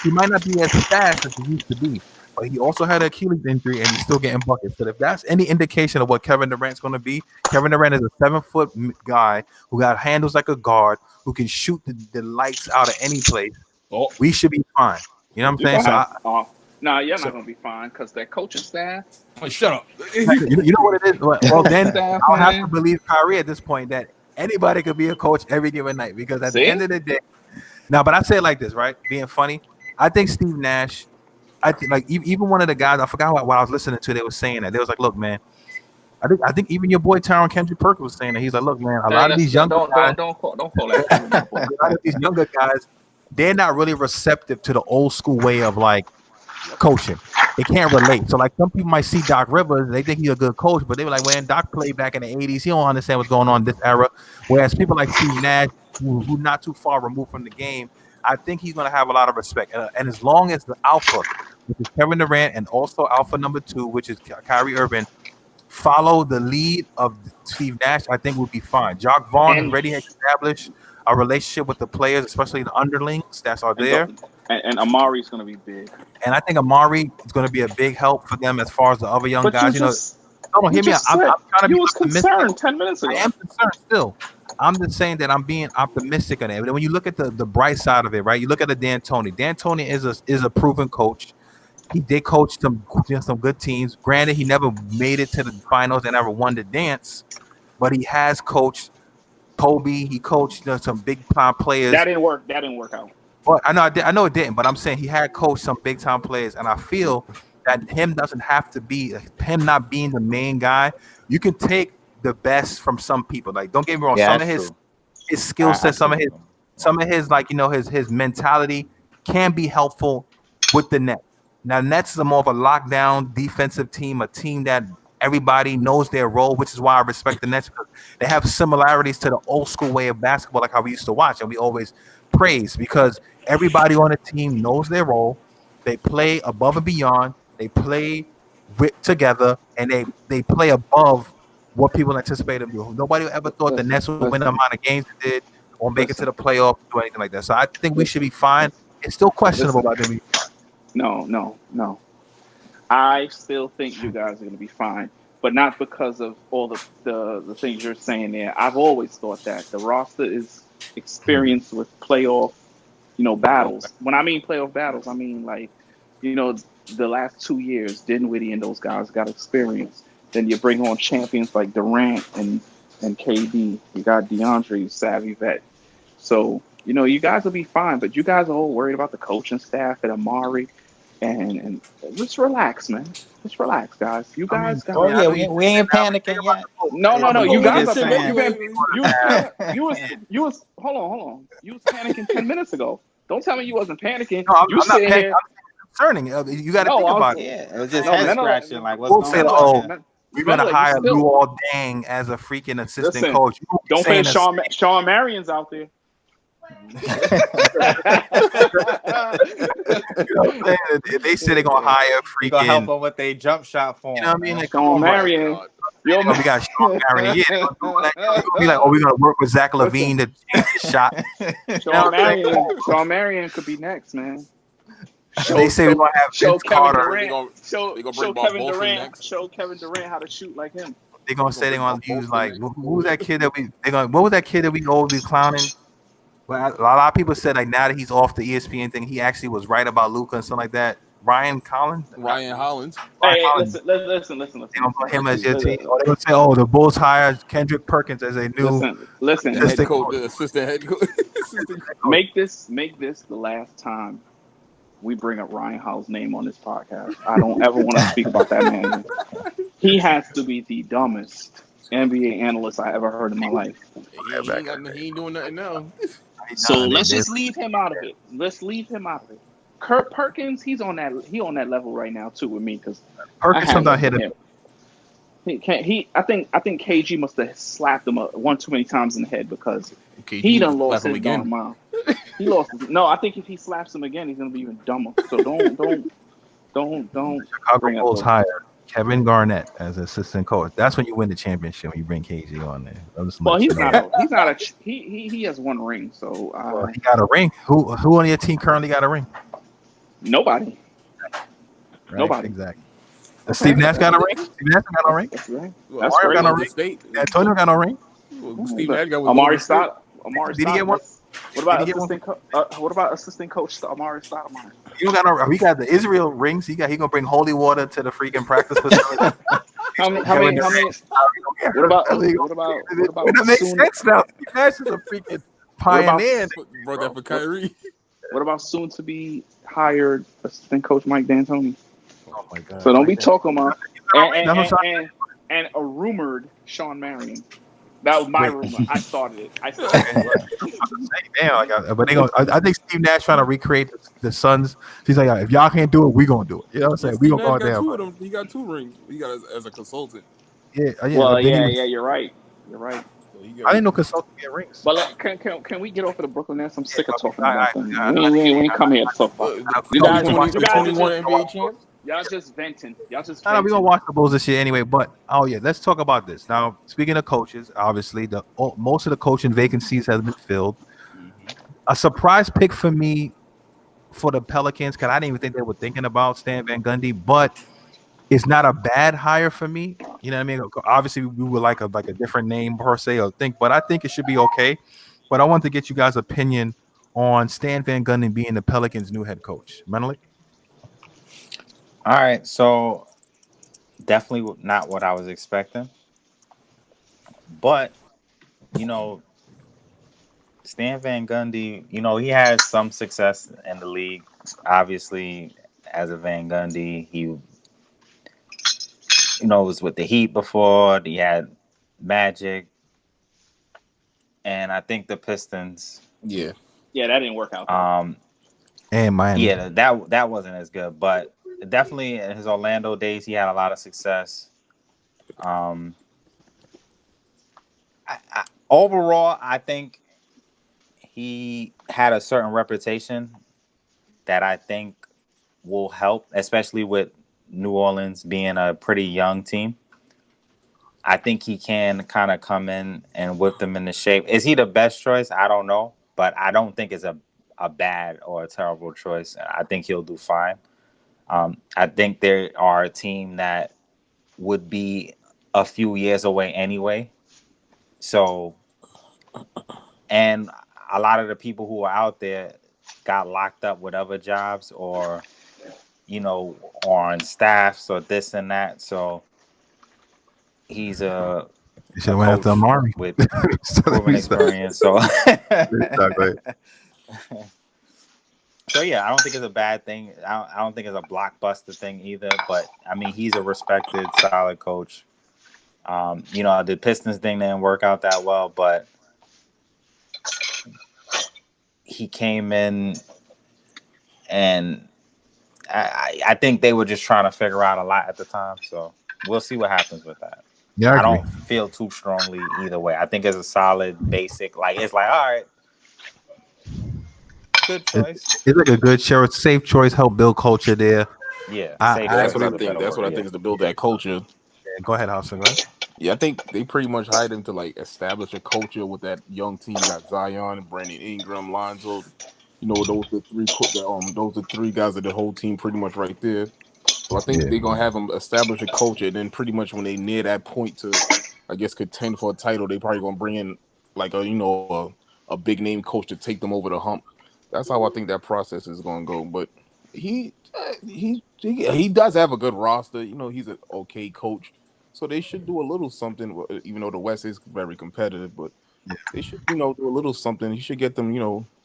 he might not be as fast as he used to be, but he also had an Achilles injury and he's still getting buckets. So if that's any indication of what Kevin Durant's going to be, Kevin Durant is a 7-foot guy who got handles like a guard, who can shoot the lights out of any place. We should be fine. You know what I'm saying? No, you're not gonna be fine because that coaching staff. Oh, shut up. You know what it is? Well, then I'll have to believe Kyrie at this point that anybody could be a coach every given night, because at the end of the day, but I say it like this, right? Being funny, I think Steve Nash, I think like even one of the guys, I forgot what I was listening to, they were saying that. They was like, look, man, I think even your boy Tyron Kendrick Perkins was saying that. He's like, look, man, a lot of these younger guys, don't call that. a lot of these younger guys, they're not really receptive to the old school way of like coaching. They can't relate. So like some people might see Doc Rivers, they think he's a good coach, but they were like, when Doc played back in the 80s, he don't understand what's going on in this era. Whereas people like Steve Nash, who not too far removed from the game, I think he's going to have a lot of respect. And as long as the alpha, which is Kevin Durant, and also alpha number 2, which is Kyrie Irving, follow the lead of Steve Nash, I think we'll be fine. Jock Vaughn already has established a relationship with the players, especially the underlings that are there. And Amari is going to be big. And I think Amari is going to be a big help for them as far as the other young guys. Hear me out. I'm trying to be concerned 10 minutes ago. I am concerned still. I'm just saying that I'm being optimistic on it. But when you look at the bright side of it, right? You look at the D'Antoni. D'Antoni is a proven coach. He did coach some good teams. Granted, he never made it to the finals and never won the dance, but he has coached Kobe. He coached some big time players. That didn't work. That didn't work out. But I know it didn't. But I'm saying he had coached some big time players, and I feel that him doesn't have to be him not being the main guy. You can take the best from some people. Like, don't get me wrong. Yeah, Some of that's his skill I set, see what you mean. some of his like his mentality can be helpful with the Nets. Now, Nets is a more of a lockdown defensive team, a team that everybody knows their role, which is why I respect the Nets because they have similarities to the old school way of basketball, like how we used to watch, and we always praise because everybody on the team knows their role. They play above and beyond. They play together, and they play above what people anticipate them to do. Nobody ever thought the Nets would win the amount of games they did or make it to the playoffs or anything like that. So I think we should be fine. It's still questionable about them. No. I still think you guys are going to be fine, but not because of all the things you're saying there. I've always thought that the roster is experienced with playoff, battles. When I mean playoff battles, I mean like, the last 2 years, Dinwiddie and those guys got experience. Then you bring on champions like Durant and KD. You got DeAndre, savvy vet. So, you guys will be fine, but you guys are all worried about the coaching staff and Amari. And just relax, man. Just relax, guys. You guys got. Oh yeah, we ain't panicking yet. No. You guys are. You was. Hold on. You was panicking 10 minutes ago. Don't tell me you wasn't panicking. No, you I'm not sitting panicking. here. Concerning. You got to think about it. Yeah, it was just head scratching. Like, what's We'll going say, on? we're gonna hire Luol Deng as a freaking assistant coach. Don't say Sean Marion's out there. They said they're gonna hire freaking. Gonna help them with their jump shot form. You know what I mean? Like, Sean Marion. We got Sean Marion. Yeah, be like, we're gonna work with Zach Levine to change the shot. Sean Marion could be next, man. They say we're gonna have Vince Carter. Show Kevin Durant. Show Kevin Durant how to shoot like him. They're gonna say they're gonna use like who was that kid that what was that kid that we always be clowning? But a lot of people said like now that he's off the ESPN thing, he actually was right about Luka and something like that. Ryan Hollins. Hey, listen. They don't put him as your team. Or they gonna say, the Bulls hired Kendrick Perkins as a new assistant head coach. Make this the last time we bring up Ryan Howell's name on this podcast. I don't ever want to speak about that man. He has to be the dumbest NBA analyst I ever heard in my life. He ain't doing nothing now. So let's just leave him out of it. Kurt Perkins, he's on that level right now too with me because Perkins sometimes hit him. I think KG must have slapped him one too many times in the head because he done lost his darn mind. He lost. No, I think if he slaps him again, he's gonna be even dumber. So don't. Chicago Bulls hired Kevin Garnett as assistant coach. That's when you win the championship. When you bring KG on there. Well, he has one ring. So he got a ring. Who on your team currently got a ring? Nobody. Right? Nobody. Exactly. Steve Nash got a ring. Steve Nash got a ring. That's right. Mario got a ring. Antonio got a ring. Steve Nash got Amari Stoudemire. Did he get one? What about assistant coach Amari Stoudemire? You got no. We got the Israel rings. He gonna bring holy water to the freaking practice facility. How many? What about? That makes sense now. Steve Nash is a freaking pioneer. Brought that for Kyrie. What about soon to be hired assistant coach Mike D'Antoni? Oh my God! So don't be talking about and a rumored Sean Marion. That was my rumor. I started it. Damn, but I think Steve Nash trying to recreate the Suns. He's like, if y'all can't do it, we gonna do it. You know what I'm saying? We gonna go down. He got 2 rings. He got as a consultant. Yeah. Well, you're right. I didn't know consultants get rings. But can we get off of the Brooklyn Nets? I'm sick of talking about them. We ain't come here to talk about. You guys 21 NBA champs. Y'all just venting. We're gonna watch the Bulls this year anyway. But let's talk about this now. Speaking of coaches, obviously most of the coaching vacancies have been filled. A surprise pick for me for the Pelicans, because I didn't even think they were thinking about Stan Van Gundy, but it's not a bad hire for me. You know what I mean? Obviously, we would like a different name per se, but I think it should be okay. But I want to get you guys' opinion on Stan Van Gundy being the Pelicans' new head coach. Menelik? All right, so definitely not what I was expecting, but you know, Stan Van Gundy, he has some success in the league. Obviously, as a Van Gundy, he was with the Heat before. He had Magic, and I think the Pistons. Yeah, Yeah, that didn't work out though. Um, And Miami. yeah, that wasn't as good, but definitely in his Orlando days, he had a lot of success. Um, overall, I think he had a certain reputation that I think will help, especially with New Orleans being a pretty young team. I think he can kind of come in and whip them into shape. Is he the best choice? I don't know, but I don't think it's a bad or a terrible choice. I think he'll do fine. I think there are a team that would be a few years away anyway. So, and a lot of the people who are out there got locked up with other jobs or, or on staffs or this and that. So he's You should a have went after coach Amari. with So let proven me say- experience. So, Exactly. so yeah, I don't think it's a bad thing. I don't think it's a blockbuster thing either. But I mean, he's a respected, solid coach. The Pistons thing didn't work out that well, but he came in and I think they were just trying to figure out a lot at the time. So we'll see what happens with that. Yeah, I I agree. don't feel too strongly either way. I think it's a solid basic. Like it's like, all right, good It, choice. it's like a good safe choice. Help build culture there. Yeah, I, safe I that's choice what I is a agree. think. better That's word. what I Yeah. think is to build that culture. Yeah, go ahead, Austin. Go ahead. Yeah, I think they pretty much hired him to like establish a culture with that young team. You got Zion, Brandon Ingram, Lonzo. Those are three guys of the whole team pretty much right there. So I think Yeah. they're gonna have them establish a culture, and then pretty much when they near that point to, I guess, contend for a title, they probably gonna bring in like a big name coach to take them over the hump. That's how I think that process is gonna go. But he does have a good roster. He's an okay coach, so they should do a little something. Even though the West is very competitive, but they should do a little something. He should get them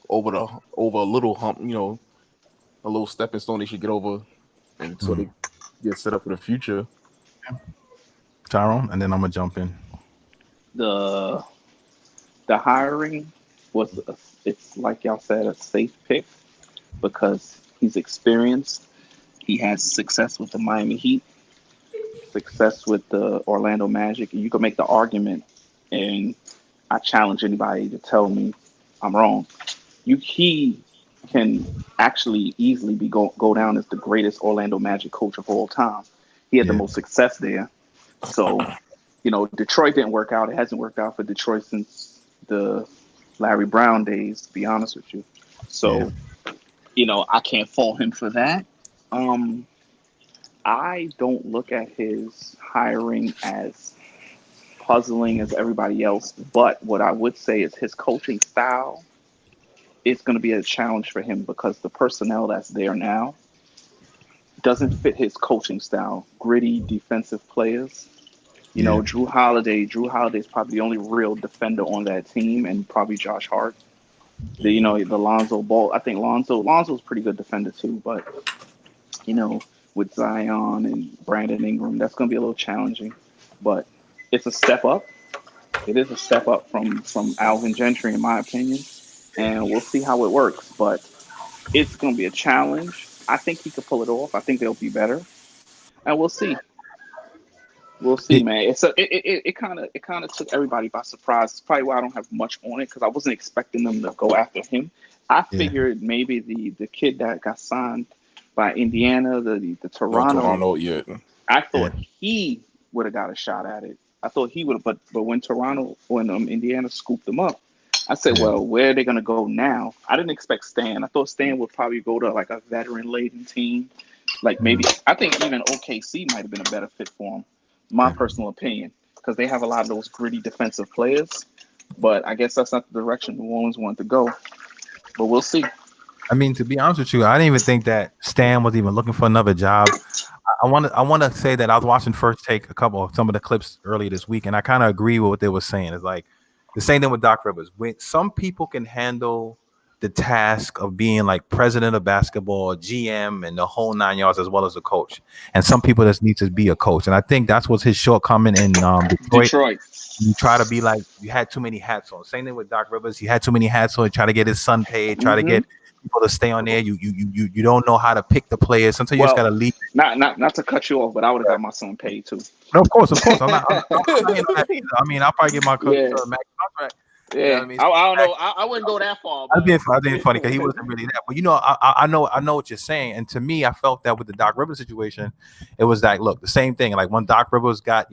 over a little hump. A little stepping stone they should get over, and so Mm. they get set up for the future. Tyrone, and then I'm gonna jump in. The the hiring it's like y'all said, a safe pick because he's experienced. He has success with the Miami Heat, success with the Orlando Magic, and you can make the argument. And I challenge anybody to tell me I'm wrong. He can actually easily go down as the greatest Orlando Magic coach of all time. He had the Yeah. most success there. So, Detroit didn't work out. It hasn't worked out for Detroit since the Larry Brown days, to be honest with you. Yeah. So, I can't fault him for that. Um, I don't look at his hiring as puzzling as everybody else, but what I would say is his coaching style is going to be a challenge for him because the personnel that's there now doesn't fit his coaching style. Gritty defensive players. Yeah. Drew Holiday. Drew Holiday is probably the only real defender on that team, and probably Josh Hart. The Lonzo Ball. I think Lonzo's a pretty good defender too, but you know, with Zion and Brandon Ingram, that's going to be a little challenging. But it's a step up. It is a step up from Alvin Gentry, in my opinion, and we'll see how it works. But it's going to be a challenge. I think he could pull it off. I think they'll be better, and we'll see. We'll see, It, man. It kind of took everybody by surprise. It's probably why I don't have much on it because I wasn't expecting them to go after him. I yeah. figured maybe the kid that got signed by Indiana, the No, Toronto. Toronto, yeah. I Yeah. thought he would have got a shot at it. I thought he would have, but when Indiana scooped them up, I said, Yeah. well, where are they going to go now? I didn't expect Stan. I thought Stan would probably go to like a veteran laden team, like maybe Mm. I think even OKC might have been a better fit for him. My Yeah. personal opinion, because they have a lot of those gritty defensive players. But I guess that's not the direction New Orleans wanted to go. But we'll see. I mean, to be honest with you, I didn't even think that Stan was even looking for another job. I want to say that I was watching First Take some of the clips earlier this week, and I kind of agree with what they were saying. It's like the same thing with Doc Rivers. When some people can handle the task of being like president of basketball, GM, and the whole 9 yards, as well as a coach, and some people just need to be a coach. And I think that's what's his shortcoming in Detroit. Detroit. You try to be like you had too many hats on. Same thing with Doc Rivers. He had too many hats on. Try to get his son paid. Try to Hmm. get people to stay on there. You don't know how to pick the players. Sometimes you just Well, gotta leave. not to cut you off, but I would have got my son paid too. No, of course. I'm not into that either. I mean, I'll probably get my Yeah, max contract. You know what yeah. I mean? I don't know. I wouldn't go that far, I was but being funny because he wasn't really that. But I know what you're saying. And to me, I felt that with the Doc Rivers situation, it was like, look, the same thing. Like when Doc Rivers got,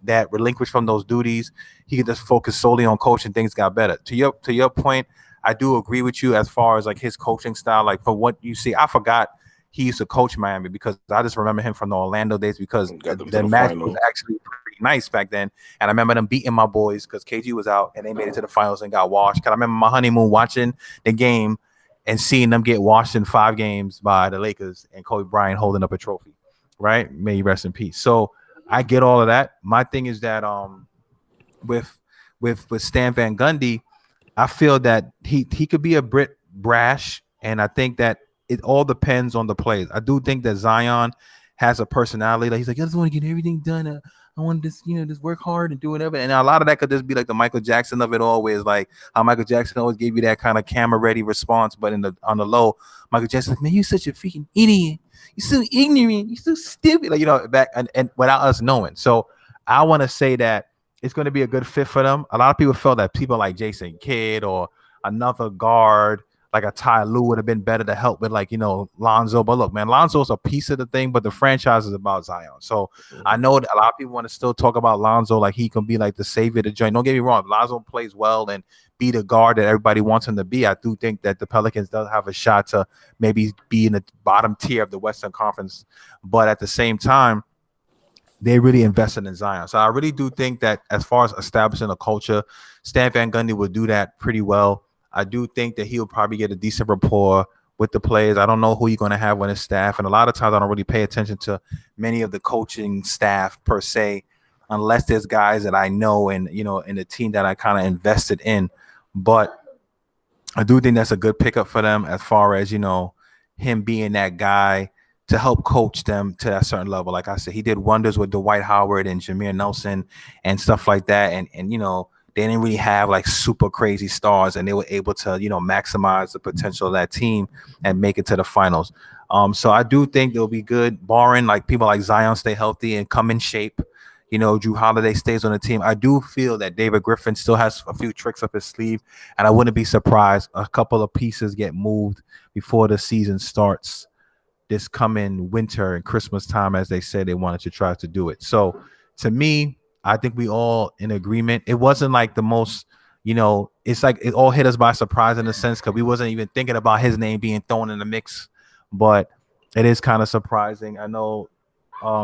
that relinquished from those duties, he could just focus solely on coaching. Things got better. To your point, I do agree with you as far as like his coaching style. Like for what you see, I forgot he used to coach Miami because I just remember him from the Orlando days because Got them to the the match was final. actually pretty nice back then. And I remember them beating my boys because KG was out and they made it to the finals and got washed. Cause I remember my honeymoon watching the game and seeing them get washed in 5 games by the Lakers and Kobe Bryant holding up a trophy. Right? May he rest in peace. So I get all of that. My thing is that with Stan Van Gundy, I feel that he could be a bit brash, and I think that it all depends on the plays. I do think that Zion has a personality. Like he's like, I just want to get everything done. I want to just work hard and do whatever. And a lot of that could just be like the Michael Jackson of it all, where it's like how Michael Jackson always gave you that kind of camera ready response, but on the low, Michael Jackson's like, man, you're such a freaking idiot. You're so ignorant. You're so stupid. Like back and without us knowing. So I want to say that it's going to be a good fit for them. A lot of people felt that people like Jason Kidd or another guard like a Ty Lue would have been better to help with Lonzo. But look, man, Lonzo's a piece of the thing, but the franchise is about Zion. So I know that a lot of people want to still talk about Lonzo like he can be like the savior of the joint. Don't get me wrong. If Lonzo plays well and be the guard that everybody wants him to be, I do think that the Pelicans does have a shot to maybe be in the bottom tier of the Western Conference. But at the same time, they really invested in Zion. So I really do think that as far as establishing a culture, Stan Van Gundy would do that pretty well. I do think that he'll probably get a decent rapport with the players. I don't know who you're going to have on his staff. And a lot of times I don't really pay attention to many of the coaching staff per se, unless there's guys that I know and, in the team that I kind of invested in. But I do think that's a good pickup for them as far as, him being that guy to help coach them to that certain level. Like I said, he did wonders with Dwight Howard and Jameer Nelson and stuff like that. And they didn't really have like super crazy stars, and they were able to, maximize the potential of that team and make it to the finals. So I do think they'll be good, barring like people like Zion stay healthy and come in shape. Drew Holiday stays on the team. I do feel that David Griffin still has a few tricks up his sleeve, and I wouldn't be surprised a couple of pieces get moved before the season starts this coming winter and Christmas time, as they said they wanted to try to do it. So to me, I think we all in agreement. It wasn't like the most, it's like it all hit us by surprise in a sense because we wasn't even thinking about his name being thrown in the mix. But it is kind of surprising. I know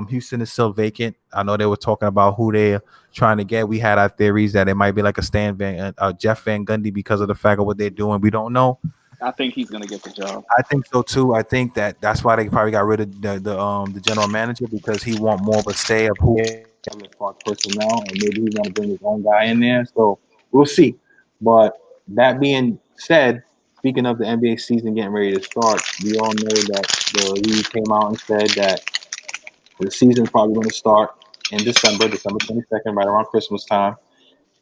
Houston is still vacant. I know they were talking about who they're trying to get. We had our theories that it might be like a Jeff Van Gundy because of the fact of what they're doing. We don't know. I think he's gonna get the job. I think so too. I think that's why they probably got rid of the general manager because he want more of a say of who as far as personnel, and maybe he want to bring his own guy in there. So we'll see. But that being said, speaking of the NBA season getting ready to start, we all know that the league came out and said that the season's probably going to start in December 22nd, right around Christmas time,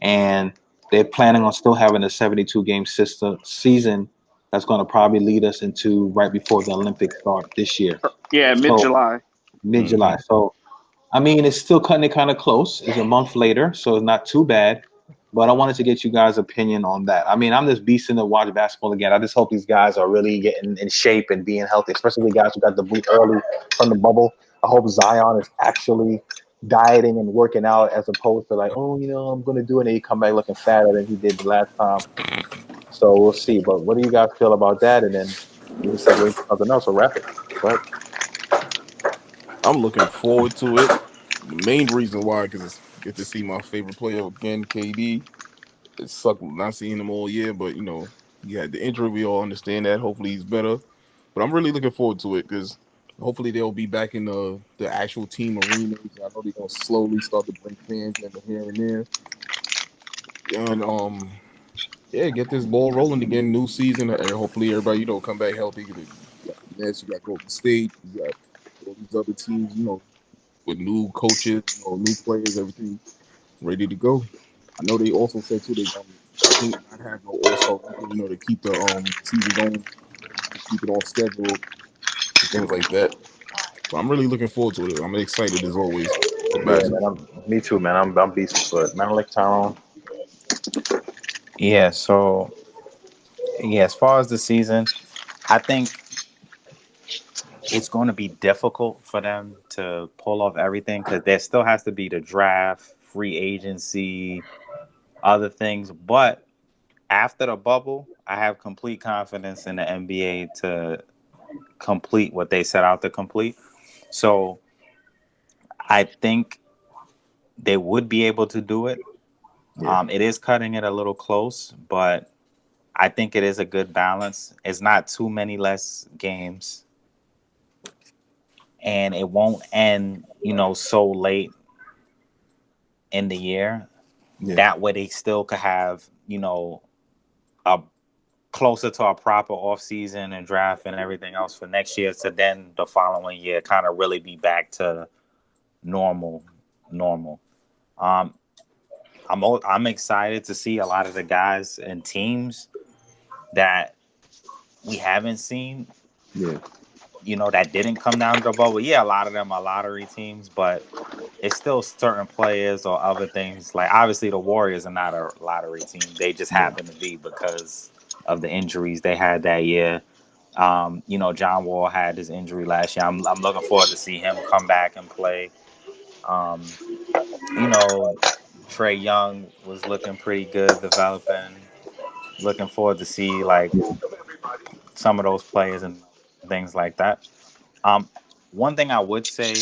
and they're planning on still having a 72 game season that's going to probably lead us into right before the Olympics start this year. Yeah, mid-July. Mid-July. So, I mean, it's still cutting it kind of close. It's a month later, so it's not too bad. But I wanted to get you guys' opinion on that. I mean, I'm just beasting to watch basketball again. I just hope these guys are really getting in shape and being healthy, especially the guys who got the boot early from the bubble. I hope Zion is actually dieting and working out as opposed to like, oh, I'm going to do it. And he come back looking fatter than he did the last time. So we'll see. But what do you guys feel about that? And then we can segue into something else or wrap it. But I'm looking forward to it. The main reason why, because I get to see my favorite player again, KD. It sucked not seeing him all year, but he had the injury. We all understand that. Hopefully he's better. But I'm really looking forward to it because Hopefully they'll be back in the actual team arenas. I know they're gonna slowly start to bring fans in here and there, and yeah, get this ball rolling again. New season, and hopefully everybody come back healthy. You got the Nets, you got Golden State, you got all these other teams, with new coaches, new players, everything ready to go. I know they also said too they I think not have no All Star weekend, to keep the season going, to keep it on schedule and things like that. But I'm really looking forward to it. I'm excited as always for Yeah, basketball. man. Me too, man. I'm beasting for it. Man, like Tyrone. Yeah, so yeah, as far as the season, I think it's going to be difficult for them to pull off everything because there still has to be the draft, free agency, other things. But after the bubble, I have complete confidence in the NBA to complete what they set out to complete. So I think they would be able to do it. Yeah. It is cutting it a little close, but I think it is a good balance. It's not too many less games, and it won't end, so late in the year. Yeah. That way, they still could have, a closer to a proper off season and draft and everything else for next year. So then the following year, kind of really be back to normal. Um, I'm excited to see a lot of the guys and teams that we haven't seen, Yeah. that didn't come down to the bubble. Yeah, a lot of them are lottery teams, but it's still certain players or other things. Like obviously the Warriors are not a lottery team. They just happen to be because of the injuries they had that year. John Wall had his injury last year. I'm looking forward to see him come back and play. Um, you know, Trey Young was looking pretty good developing. Looking forward to see like some of those players and things like that. One thing I would say,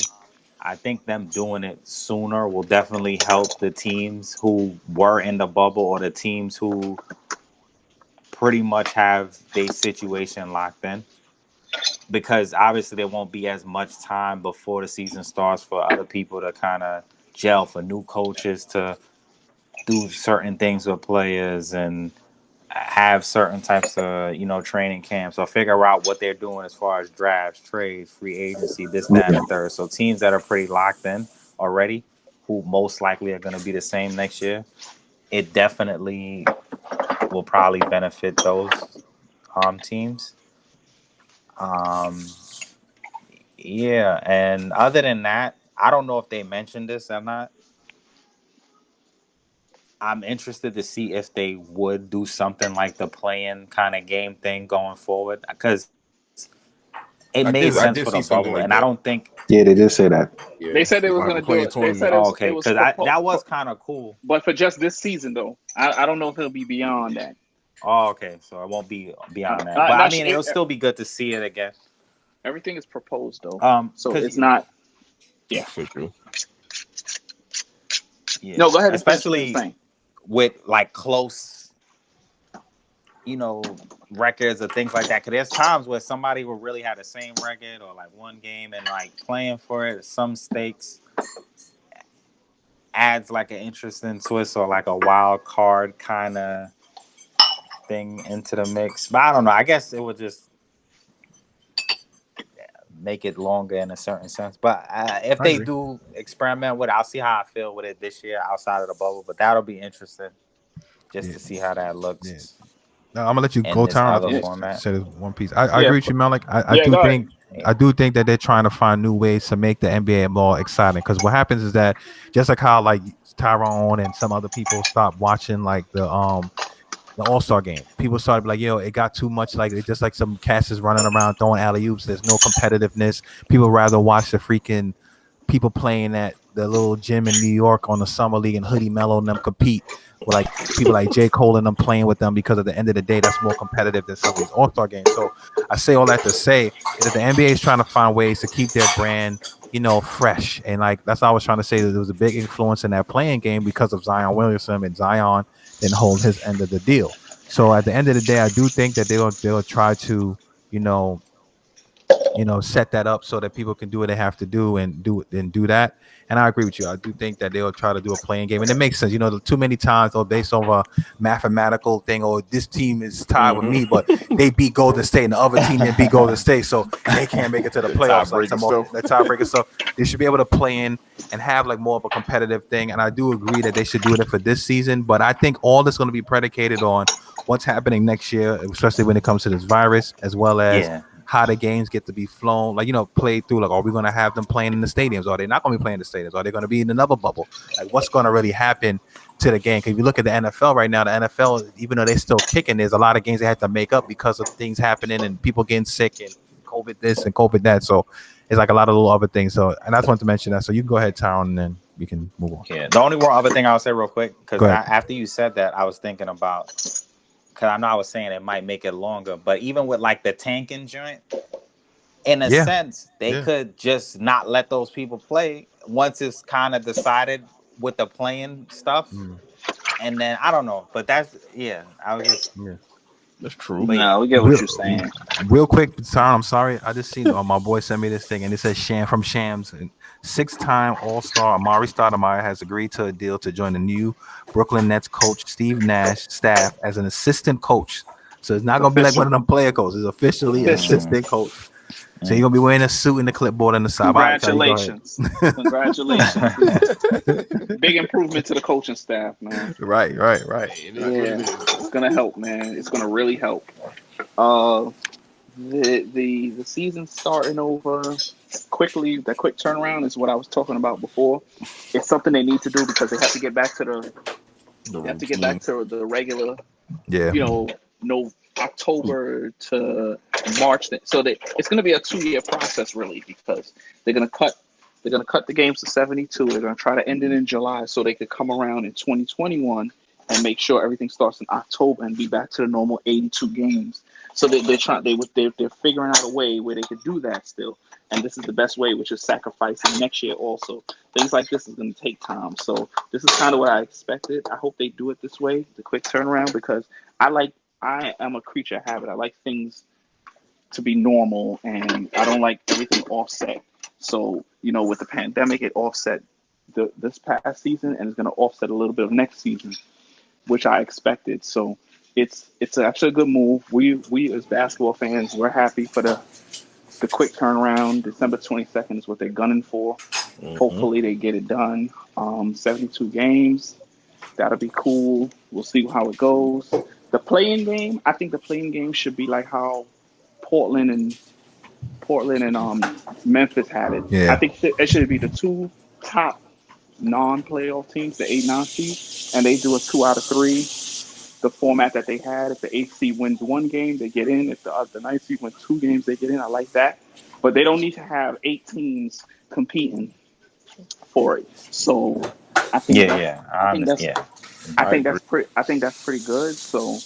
I think them doing it sooner will definitely help the teams who were in the bubble or the teams who pretty much have their situation locked in. Because obviously there won't be as much time before the season starts for other people to kind of gel, for new coaches to do certain things with players and have certain types of training camps or figure out what they're doing as far as drafts, trades, free agency, this, that, and the third. So teams that are pretty locked in already, who most likely are going to be the same next year, it definitely will probably benefit those teams. Um, yeah, and other than that, I don't know if they mentioned this or not. I'm interested to see if they would do something like the playing kind of game thing going forward because it made sense for the I did bubble, see and I something don't like think. that. Yeah, they did say that. They Yeah, said they they're was gonna have gonna to play do a it. They said tournament. Oh, it okay, was because that was kind of cool. but for just this season though. I don't know if it'll be beyond that. Oh, okay, so it won't be beyond that, but I Not mean, it'll still be good to see it again. everything is proposed though, so Because it's not. Yeah. For sure. yeah, No, go ahead and finish what you're especially saying. with like close, you know, records or things like that. Because there's times where somebody will really have the same record or like one game and like playing for it, some stakes adds like an interesting twist or like a wild card kind of thing into the mix. But I don't know. I guess it would just make it longer in a certain sense. But if I they agree. do experiment with it, I'll see how I feel with it this year outside of the bubble. But that'll be interesting just Yeah. to see how that Yeah. looks No, I'm gonna let you in go, this Tyron. I other just format. said it one piece. I Yeah. agree with you, Malik. I Yeah. do Go ahead. think that they're trying to find new ways to make the NBA more exciting. Because what happens is that just like how like Tyrone and some other people stopped watching like the All-Star game. People started like, yo, it got too much. Like it's just like some cats is running around throwing alley oops. There's no competitiveness. People rather watch the freaking people playing at the little gym in New York on the summer league and Hoodie Mello and them compete with like people like J. Cole and them playing with them because at the end of the day, that's more competitive than some of these All-Star games. So I say all that to say that the NBA is trying to find ways to keep their brand, fresh. And like that's what I was trying to say that there was a big influence in that playing game because of Zion Williamson and Zion didn't hold his end of the deal. So at the end of the day, I do think that they'll try to, set that up so that people can do what they have to do and do that. And I agree with you. I do think that they'll try to do a playing game, and it makes sense. Too many times, based on a mathematical thing, or this team is tied with me, but they beat Golden State, and the other team didn't beat Golden State, so they can't make it to the playoffs. Like the tiebreaker stuff, they should be able to play in and have like more of a competitive thing. And I do agree that they should do it for this season, but I think all that's going to be predicated on what's happening next year, especially when it comes to this virus, as well as how the games get to be flown, like, played through. Like, are we going to have them playing in the stadiums? Are they not going to be playing in the stadiums? Are they going to be in another bubble? Like, what's going to really happen to the game? Because if you look at the NFL right now, the NFL, even though they're still kicking, there's a lot of games they have to make up because of things happening and people getting sick and COVID this and COVID that. So it's like a lot of little other things. So, and I just wanted to mention that. So you can go ahead, Tyron, and then we can move on. Yeah. The only one other thing I'll say real quick, because after you said that, I was thinking about, because I know I was saying it might make it longer, but even with like the tanking joint, in a sense, they could just not let those people play once it's kind of decided with the playing stuff. And then I don't know, but that's I was just that's true. No, we get what you're saying. Real quick, Tyron, I'm sorry. I just seen my boy sent me this thing, and it says from Shams, 6-time All-Star Amari Stoudemire has agreed to a deal to join the new Brooklyn Nets coach Steve Nash staff as an assistant coach. So it's not gonna be like one of them player coaches. It's officially assistant coach. So you're gonna be wearing a suit and the clipboard on the side. Congratulations. Congratulations. Big improvement to the coaching staff, man. Right. Yeah, it's gonna help, man. It's gonna really help. The season's starting over quickly. The quick turnaround is what I was talking about before. It's something they need to do because they have to get back to the regular, no October to March. So it's going to be a 2-year process, really, because they're going to cut the games to 72. They're going to try to end it in July so they could come around in 2021 and make sure everything starts in October and be back to the normal 82 games. So they're figuring out a way where they could do that still. And this is the best way, which is sacrificing next year also. Things like this is going to take time. So this is kind of what I expected. I hope they do it this way, the quick turnaround, because I am a creature of habit. I like things to be normal, and I don't like everything offset. So, with the pandemic, it offset this past season, and it's going to offset a little bit of next season, which I expected. So it's actually a good move. We as basketball fans, we're happy for the quick turnaround. December 22nd is what they're gunning for. Hopefully they get it done. 72 games. That'll be cool. We'll see how it goes. The play-in game, I think the play-in game should be like how Portland and Memphis had it. Yeah. I think it should be the 2 top non-playoff teams, the 8-9 seeds, and they do a 2 out of 3. The format that they had, if the 8th seed wins 1 game, they get in. If the 9th seed wins 2 games, they get in. I like that. But they don't need to have 8 teams competing for it. So I think I think that's pretty good. So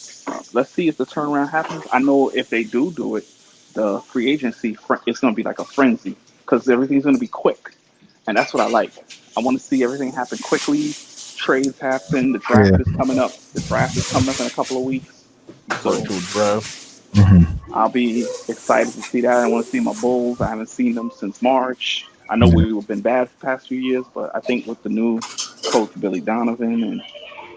let's see if the turnaround happens. I know if they do it, the free agency it's going to be like a frenzy because everything's going to be quick, and that's what I like. I want to see everything happen quickly. Trades happen. The draft is coming up. The draft is coming up in a couple of weeks. So I'll be excited to see that. I want to see my Bulls. I haven't seen them since March. I know we've been bad the past few years, but I think with the new coach Billy Donovan and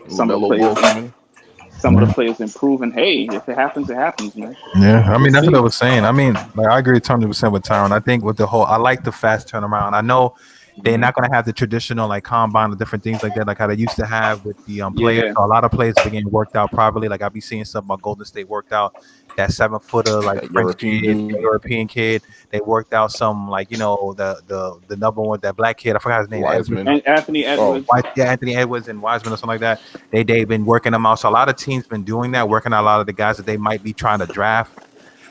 some of the players improving. Hey, if it happens, it happens, man. Yeah, I mean that's what I was saying. I mean, like I agree 100% with Tyron. I think with I like the fast turnaround. I know they're not going to have the traditional like combine or different things like that, like how they used to have with the players. So a lot of players are getting worked out properly. Like I'll be seeing some of my Golden State worked out. That 7-footer, like European kid. They worked out some like the number one, that black kid. I forgot his name. Anthony Edwards. Anthony Edwards and Wiseman or something like that. They've been working them out. So a lot of teams been doing that, working out a lot of the guys that they might be trying to draft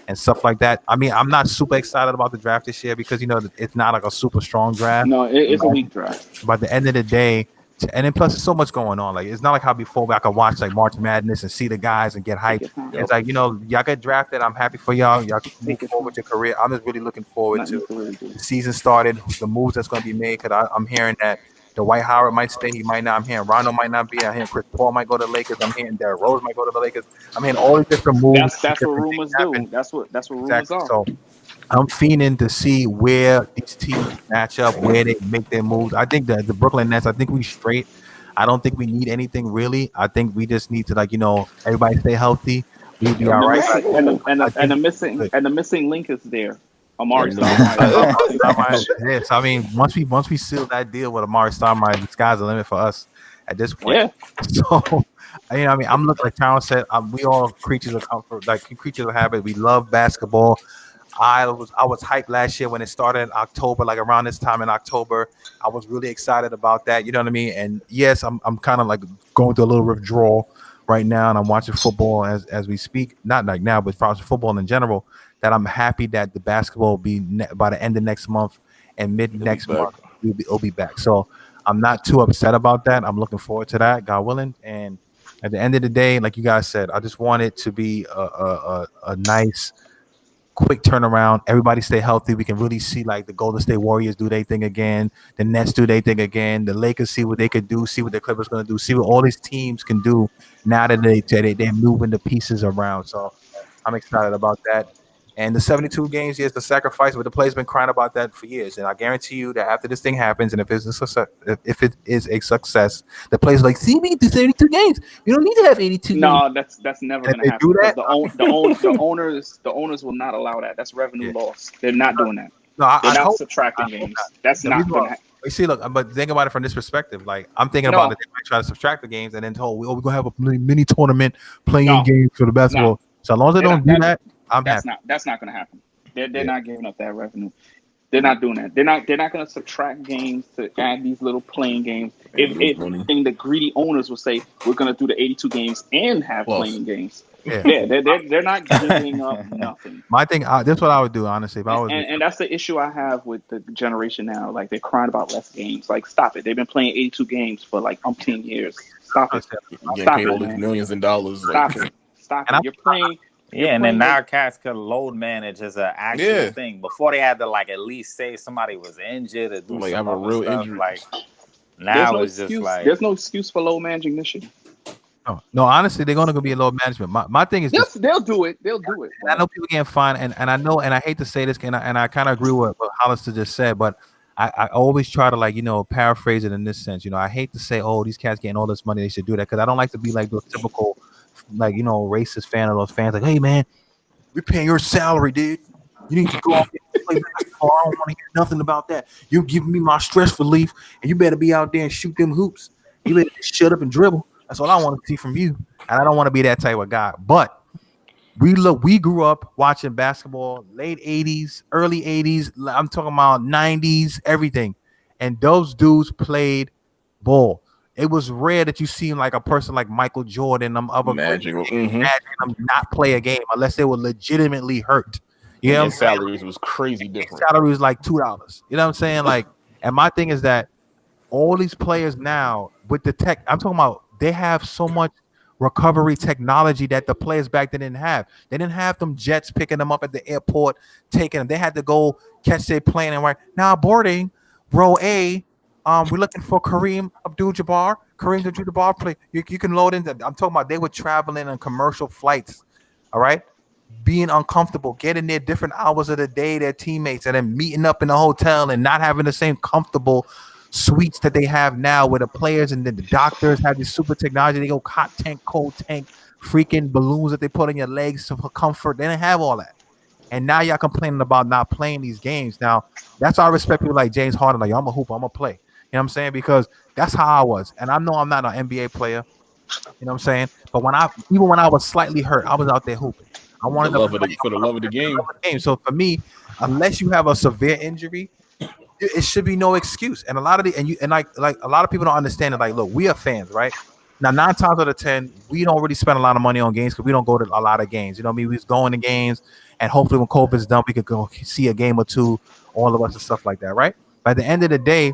and stuff like that. I mean, I'm not super excited about the draft this year because it's not like a super strong draft. No, it's a weak draft. But at the end of the day, and then plus there's so much going on. Like it's not like how before I could watch like March Madness and see the guys and get hyped. It's like y'all get drafted. I'm happy for y'all. Y'all can move forward with your career. I'm just really looking forward to the season started, the moves that's going to be made. Because I'm hearing that Dwight Howard might stay. He might not. I'm hearing Rondo might not be. I'm hearing Chris Paul might go to the Lakers. I'm hearing Derrick Rose might go to the Lakers. I'm hearing all these different moves. That's what rumors do. That's what rumors are. So I'm fiending to see where these teams match up, where they make their moves. I think that the Brooklyn Nets, I think we straight. I don't think we need anything really. I think we just need to everybody stay healthy. We'll be And all the right. missing and the and I the, and think the missing good. and the missing link is there. Yeah, Amari and the- Stoudemire. Yes, I mean once we seal that deal with Amari Stoudemire, the sky's the limit for us at this point. Yeah. So, I mean, I'm looking like Tyron said. We all creatures of comfort, like creatures of habit. We love basketball. I was hyped last year when it started in October, like around this time in October. I was really excited about that. You know what I mean? And yes, I'm kind of like going through a little withdrawal right now, and I'm watching football as we speak. Not like now, but for football in general. That I'm happy that the basketball will be by the end of next month and mid It'll be next back. month it'll be back. So I'm not too upset about that. I'm looking forward to that, God willing. And at the end of the day, like you guys said, I just want it to be a nice quick turnaround. Everybody stay healthy. We can really see like the Golden State Warriors do their thing again. The Nets do their thing again. The Lakers see what they could do. See what the Clippers going to do. See what all these teams can do now that they're moving the pieces around. So I'm excited about that. And the 72 games, yes, the sacrifice, but the players been crying about that for years. And I guarantee you that after this thing happens, and if it's a success, if it is a success, the players like, see me, the 72 games. We don't need to have 82 games. No, that's never And if gonna they happen do because that, the owners will not allow that. That's revenue yeah. loss. They're not doing that. No, They're I not hope. subtracting I hope games. not. That's The not reason gonna why, happen. you see, look, but think about it from this perspective. Like, I'm thinking about No, it. They might try to subtract the games and then told, we're gonna have a mini tournament playing no, games for the no. basketball. So as long as they They're don't not do that. that, I'm happy. That's not gonna happen. They're Yeah, not giving up that revenue. They're not doing that. They're not going to subtract games to add these little playing games. and If lose money. anything, the greedy owners will say we're going to do the 82 games and have Plus, playing games. yeah. Yeah, they're not giving up nothing. My thing, this is what I would do, honestly. If I And, was, and, and that's the issue I have with the generation now. Like they're crying about less games. Like stop it. They've been playing 82 games for like umpteen years. Stop it. getting Stop paid it, all these man. millions in dollars. Like, Stop it. Stop and it. You're playing. Yeah, and then now cats could load manage as an actual Yeah. thing. Before they had to like at least say somebody was injured or do Like, some have a other real stuff. injury. Like There's now no it's just excuse. like There's no excuse for low managing this year. no, honestly, they're gonna be a low management. My thing is this. They'll do it. They'll do it. And I know people getting fined, and I know, and I hate to say this, and I kind of agree with what Hollister just said, but I always try to paraphrase it in this sense. I hate to say, oh, these cats getting all this money, they should do that, because I don't like to be like those typical racist fan of those fans, like, hey man, we're paying your salary, dude. You need to go out there and play basketball. I don't want to hear nothing about that. You're giving me my stress relief, and you better be out there and shoot them hoops. You better just shut up and dribble. That's all I want to see from you. And I don't want to be that type of guy. But we grew up watching basketball, late 80s, early 80s. I'm talking about 90s, everything. And those dudes played ball. It was rare that you see like a person like Michael Jordan, them other magical. imagine them not play a game unless they were legitimately hurt. You know what I'm And saying? salaries was crazy different. Salary was like $2. You know what I'm saying? Like, and my thing is that all these players now with the tech, I'm talking about, they have so much recovery technology that the players back then didn't have. They didn't have them jets picking them up at the airport, taking them. They had to go catch their plane and right now boarding row A. We're looking for Kareem Abdul-Jabbar. Kareem Abdul-Jabbar play. You can load in. I'm talking about they were traveling on commercial flights. All right, being uncomfortable, getting there different hours of the day, their teammates, and then meeting up in the hotel and not having the same comfortable suites that they have now, where the players and the doctors have this super technology. They go hot tank, cold tank, freaking balloons that they put on your legs for comfort. They didn't have all that. And now y'all complaining about not playing these games. Now, that's why I respect people like James Harden. Like, I'm a hooper, I'm a play. You know what I'm saying? Because that's how I was. And I know I'm not an NBA player. You know what I'm saying? But even when I was slightly hurt, I was out there hooping. I wanted For the love of the game. So for me, unless you have a severe injury, it should be no excuse. And a lot of like a lot of people don't understand it. Like, look, we are fans, right? Now, 9 times out of 10, we don't really spend a lot of money on games because we don't go to a lot of games. You know what I mean? We just going to games, and hopefully when COVID's done, we could go see a game or two, all of us and stuff like that, right? By the end of the day,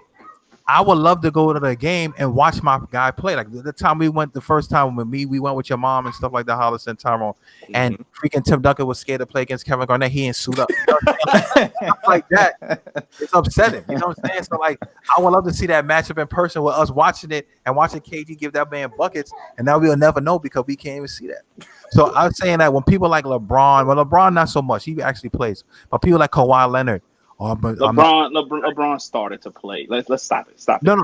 I would love to go to the game and watch my guy play. Like the time we went, the first time with me, we went with your mom and stuff like that, Hollis and Tyrone, and freaking Tim Duncan was scared to play against Kevin Garnett. He ain't suit up. You know what I'm saying? Stuff like that. It's upsetting. You know what I'm saying? So like, I would love to see that matchup in person with us watching it and watching KD give that man buckets, and now we'll never know because we can't even see that. So I was saying that when people like LeBron, well, LeBron not so much. He actually plays, but people like Kawhi Leonard. LeBron started to play. Let's stop it. Stop it. No.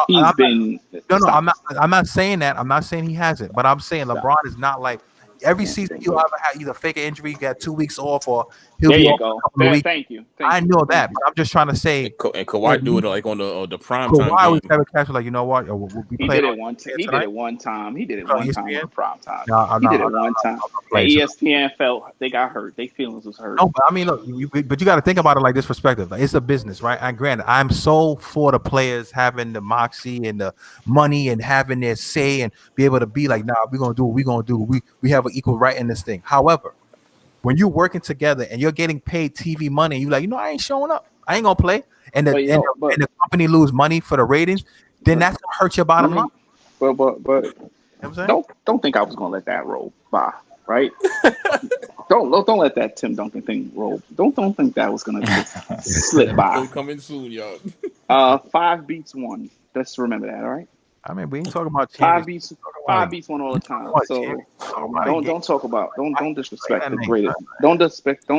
He's been. I'm not saying that. I'm not saying he hasn't, but I'm saying LeBron is not like every season you ever have either fake an injury, you got 2 weeks off, or he'll there be you off go. a couple of weeks. Thank you. I know that, but I'm just trying to say. And Kawhi do it like on the prime Kawhi time was game. never catch like, you know what? He did it one time. He did it one time on prime time. He did it one time. And ESPN felt they got hurt. Their feelings was hurt. No, but I mean, look, but you got to think about it like this perspective. Like, it's a business, right? And granted, I'm so for the players having the moxie and the money and having their say and be able to be like, nah, we're gonna do what we're gonna do. We have an equal right in this thing. However, when you're working together and you're getting paid TV money, you like, I ain't showing up. I ain't gonna play. And the company lose money for the ratings, then that's gonna hurt your bottom line. But You know what I'm saying? don't think I was gonna let that roll by, right? don't let that Tim Duncan thing roll. Don't think that was gonna just slip by. Coming soon, y'all. 5 beats 1. Let's remember that, all right? I mean, we ain't talking about 5 beats 1 all the time. So don't talk about don't disrespect the greatest. Don't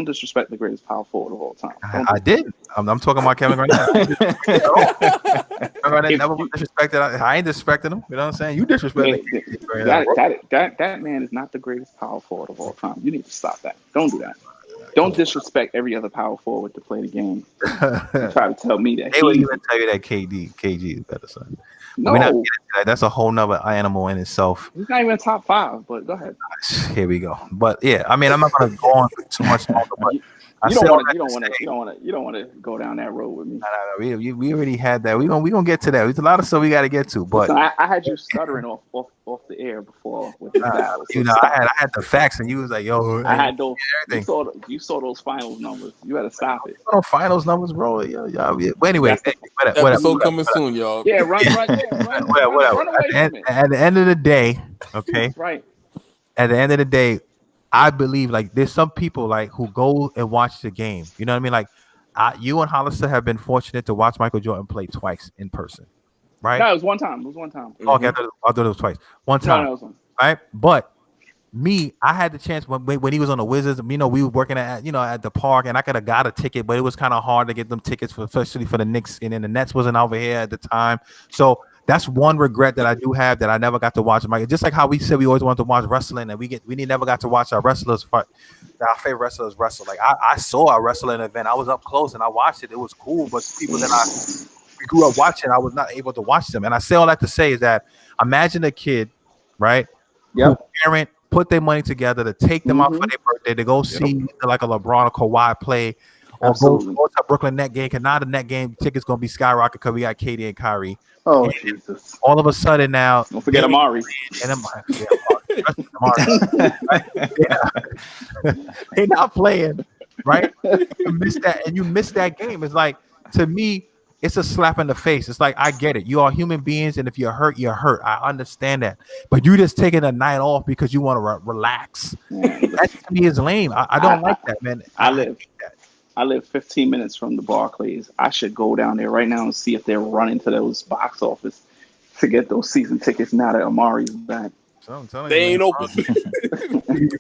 disrespect the greatest power forward of all time. I did. I'm talking about Kevin Garnett. Never disrespected. I ain't disrespecting him. You know what I'm saying? You disrespected. That man is not the greatest power forward of all time. You need to stop that. Don't do that. Don't disrespect every other power forward to play the game. Try to tell me that. They would even tell you that KG is better, son. No, we're not getting into that. That's a whole nother animal in itself. He's not even top 5, but go ahead. Here we go. But yeah, I mean, I'm not gonna go on too much longer. But you don't want to go down that road with me. No. We already had that. We gonna get to that. There's a lot of stuff we got to get to. But listen, I had you stuttering off the air before with the battle. So I had the facts, and you was like, "Yo, I had those. You saw those finals numbers. You had to stop it. Finals numbers, bro. But anyway, whatever. Episode coming soon, y'all. Yeah, run away. At the end of the day, okay. Right. At the end of the day, I believe like there's some people like who go and watch the game. You know what I mean? Like you and Hollister have been fortunate to watch Michael Jordan play twice in person, right? No, it was one time. Okay, I thought it was twice. One time. No, it was one. Right? But me, I had the chance when he was on the Wizards. We were working at the park, and I could have got a ticket, but it was kind of hard to get them tickets, especially for the Knicks, and then the Nets wasn't over here at the time. So that's one regret that I do have, that I never got to watch Michael. Just like how we said we always wanted to watch wrestling, and we never got to watch our wrestlers fight. Our favorite wrestlers wrestle. Like I saw a wrestling event. I was up close and I watched it. It was cool, but people that we grew up watching, I was not able to watch them. And I say all that to say is that imagine a kid, right? Yeah. Parent put their money together to take them out for their birthday to go see like a LeBron or Kawhi play, or go to a Brooklyn Net game. Because now the Net game tickets gonna be skyrocket because we got KD and Kyrie. Oh, and Jesus! All of a sudden now, don't forget Amari. And they're not playing, right? You miss that game. It's like, to me, it's a slap in the face. It's like, I get it. You are human beings, and if you're hurt, you're hurt. I understand that. But you just taking a night off because you want to relax. That to me is lame. I don't like that, man. I live 15 minutes from the Barclays. I should go down there right now and see if they're running to those box office to get those season tickets now that Amari's back. They ain't open.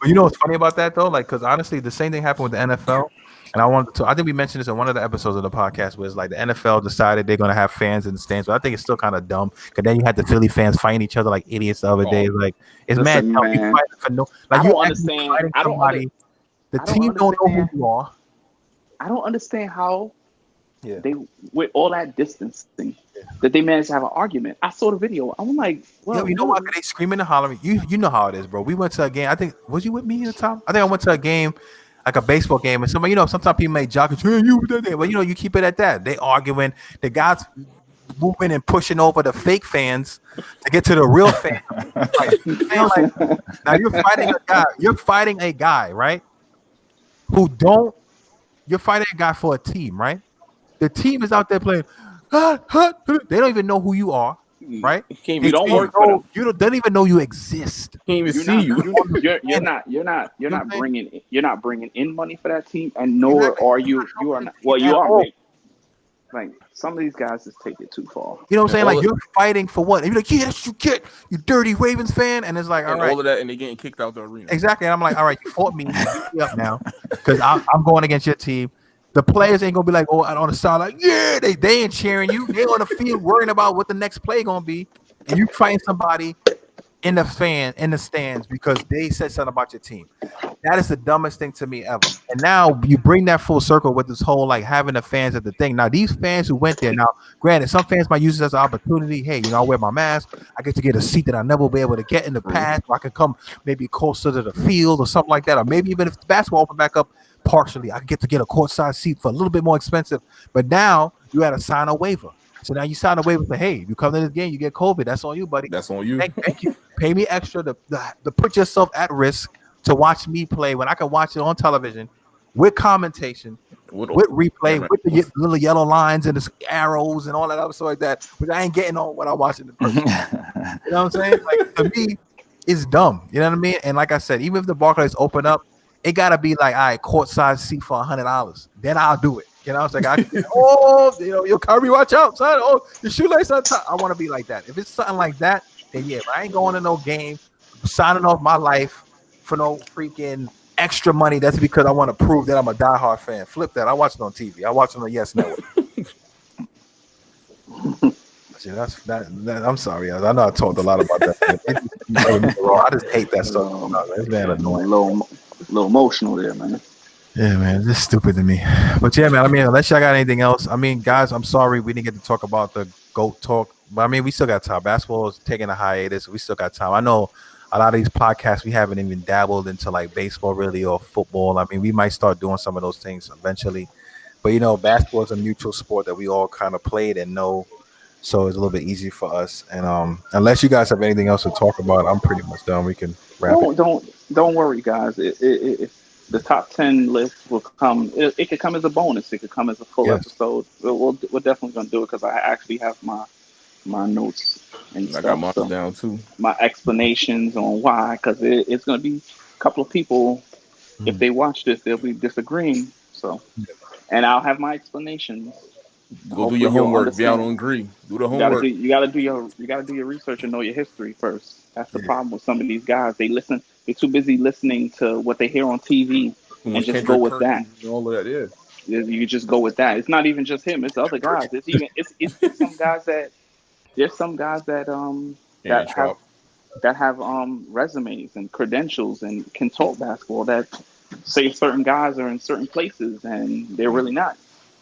You know what's funny about that though? Like, because honestly, the same thing happened with the NFL. And I think we mentioned this in one of the episodes of the podcast, was like the NFL decided they're going to have fans in the stands. But I think it's still kind of dumb, because then you had the Philly fans fighting each other like idiots the other day. Like, it's mad. Man. For no, like, I don't understand. The team don't know who you are. I don't understand how they, with all that distancing, that they managed to have an argument. I saw the video. I'm like, well, you know what? They screaming and hollering. You know how it is, bro. We went to a game. I think, was you with me at the time? I think I went to a game, like a baseball game, and somebody, sometimes people may joke, hey, you did that. But you keep it at that. They arguing. The guys moving and pushing over the fake fans to get to the real fans. Now you're fighting a guy. You're fighting a guy, right? You're fighting a guy for a team, right? The team is out there playing, They don't even know who you are, right? Can't You even don't see work you. for them. They don't even know you exist. Can't even You're see not. you. You're not bringing in money for that team, and nor Exactly. are you. You are not. Well, you At are all. big. Like some of these guys just take it too far. You know what I'm And saying? all Like of, you're fighting for what? And you're like, yeah, that's what you get, you dirty Ravens fan. And it's like, all and right, all of that, and they getting kicked out the arena. exactly. And I'm like, all right, you fought me, you beat me up now, because I'm going against your team. The players ain't gonna be like, oh, on the side, like, yeah, they ain't cheering you. They on the field worrying about what the next play gonna be, and you fighting somebody in the stands because they said something about your team. That is the dumbest thing to me ever. And now you bring that full circle with this whole like having the fans at the thing. Now these fans who went there, now granted, some fans might use it as an opportunity. Hey, I wear my mask. I get to get a seat that I never will be able to get in the past. Or I can come maybe closer to the field or something like that. Or maybe even if the basketball open back up partially, I get to get a courtside seat for a little bit more expensive. But now you had to sign a waiver. So now you sign a waiver for, hey, if you come to this game, you get COVID. That's on you, buddy. That's on you. Thank you. Pay me extra to put yourself at risk to watch me play when I can watch it on television with commentation, With with replay, camera. with the little yellow lines and the arrows and all that other stuff like that, which I ain't getting on when I watch it in person. You know what I'm saying? Like to me, it's dumb. You know what I mean? And like I said, even if the Barclays open up, it gotta be like, all right, courtside seat for $100. Then I'll do it. You know, it's like yo, Kyrie, watch out, son. Oh, your shoelace on top. I want to be like that. If it's something like that, then yeah, but I ain't going to no game, signing off my life for no freaking extra money. That's because I want to prove that I'm a diehard fan. Flip that. I watch it on TV. I watch it on Yes Network. See, I'm sorry. I know I talked a lot about that. I just hate that stuff. It's man annoying. A little emotional there, man. Yeah, man, this is stupid to me. But yeah, man, I mean, unless y'all got anything else, I mean, guys, I'm sorry we didn't get to talk about the GOAT talk, but I mean, we still got time. Basketball is taking a hiatus. We still got time. I know a lot of these podcasts, we haven't even dabbled into like baseball really or football. I mean, we might start doing some of those things eventually. But, basketball is a mutual sport that we all kind of played and know. So it's a little bit easy for us. And unless you guys have anything else to talk about, I'm pretty much done. We can wrap it. Don't worry, guys. The top 10 list will come. It could come as a bonus. It could come as a full episode. We're definitely gonna do it because I actually have my notes and I stuff. got mine down too. My explanations on why, because it's gonna be a couple of people. If they watch this, they'll be disagreeing. So, and I'll have my explanations. Go do your homework. If y'all don't agree, do the homework. You gotta do your research and know your history first. That's the problem with some of these guys. They're too busy listening to what they hear on TV and just go with that. All of that, yeah. You just go with that. It's not even just him. It's other guys. It's some guys that there's some guys that have resumes and credentials and can talk basketball that say certain guys are in certain places and they're really not.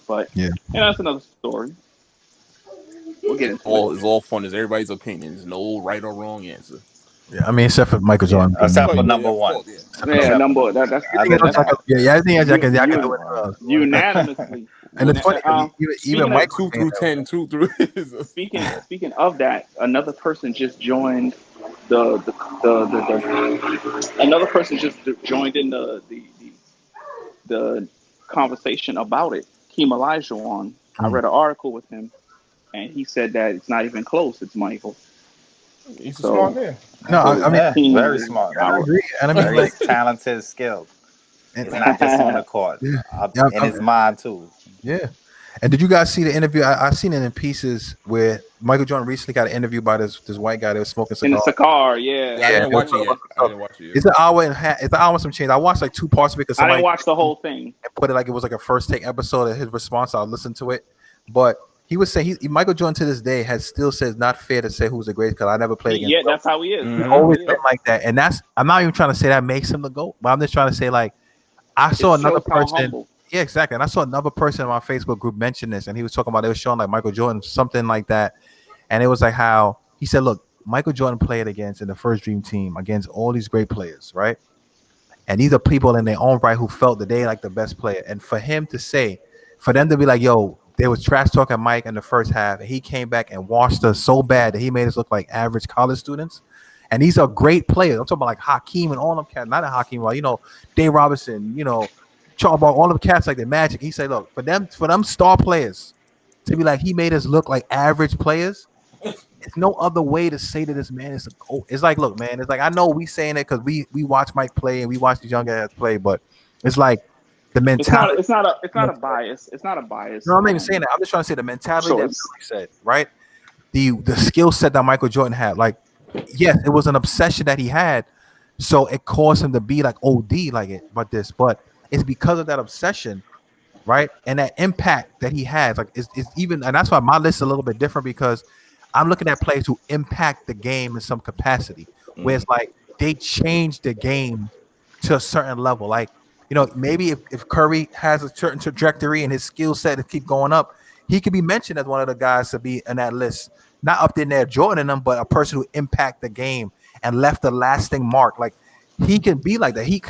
But that's another story. We'll get into it. It's all fun. It's everybody's opinion. There's no right or wrong answer. Yeah, I mean, except for Michael Jordan. Except for number one. Number. That's I think I can do it. Unanimously. And it's funny, even Michael 2 through 10, 2 through. Speaking of that, another person just joined another person just joined in the conversation about it. Keem Olajuwon. I read an article with him, and he said that it's not even close. It's Michael. He's a smart man. No, I mean, very smart. I agree. And I mean, very talented, skilled. It's not just on the court, in his mind too. Yeah. And did you guys see the interview? I seen it in pieces where Michael Jordan recently got an interview by this white guy that was smoking cigar. In a cigar, yeah. I didn't watch it yet. It's an hour and a half. It's an hour and some change. I watched like 2 parts of it because I didn't watch the whole thing. And put it like it was like a first take episode of his response. I'll listen to it. But he was saying Michael Jordan to this day has still says not fair to say who's the greatest because I never played against him. Yeah, that's how he is. He's always been like that. And I'm not even trying to say that makes him the GOAT, but I'm just trying to say like I saw another person. Yeah, exactly. And I saw another person in my Facebook group mention this, and he was talking about they were showing like Michael Jordan, something like that. And it was like how he said, look, Michael Jordan played against in the first dream team against all these great players, right? And these are people in their own right who felt that they like the best player. And for him to say, for them to be like, yo, there was trash talking Mike in the first half, and he came back and washed us so bad that he made us look like average college students. And these are great players. I'm talking about like Hakeem and all them cats, not a Hakeem, well, Dave Robinson, Charles Ball, all them cats like the Magic. He said, look, for them star players to be like he made us look like average players. It's no other way to say to this man. It's like, look, man. It's like I know we saying it because we watch Mike play and we watch these young guys play, but it's like the It's not. mentality. It's not a. It's not a bias. It's not a bias. No, I'm not even saying that. I'm just trying to say the mentality So that it's Billy said, right? The skill set that Michael Jordan had. Like, yes, it was an obsession that he had, so it caused him to be like OD like it, but it's because of that obsession, right? And that impact that he has, like, is even, and that's why my list is a little bit different because I'm looking at players who impact the game in some capacity, where it's like they change the game to a certain level. Like, maybe if Curry has a certain trajectory and his skill set to keep going up, he could be mentioned as one of the guys to be in that list. Not up there Jordan in them, but a person who impact the game and left a lasting mark. Like he can be like that. He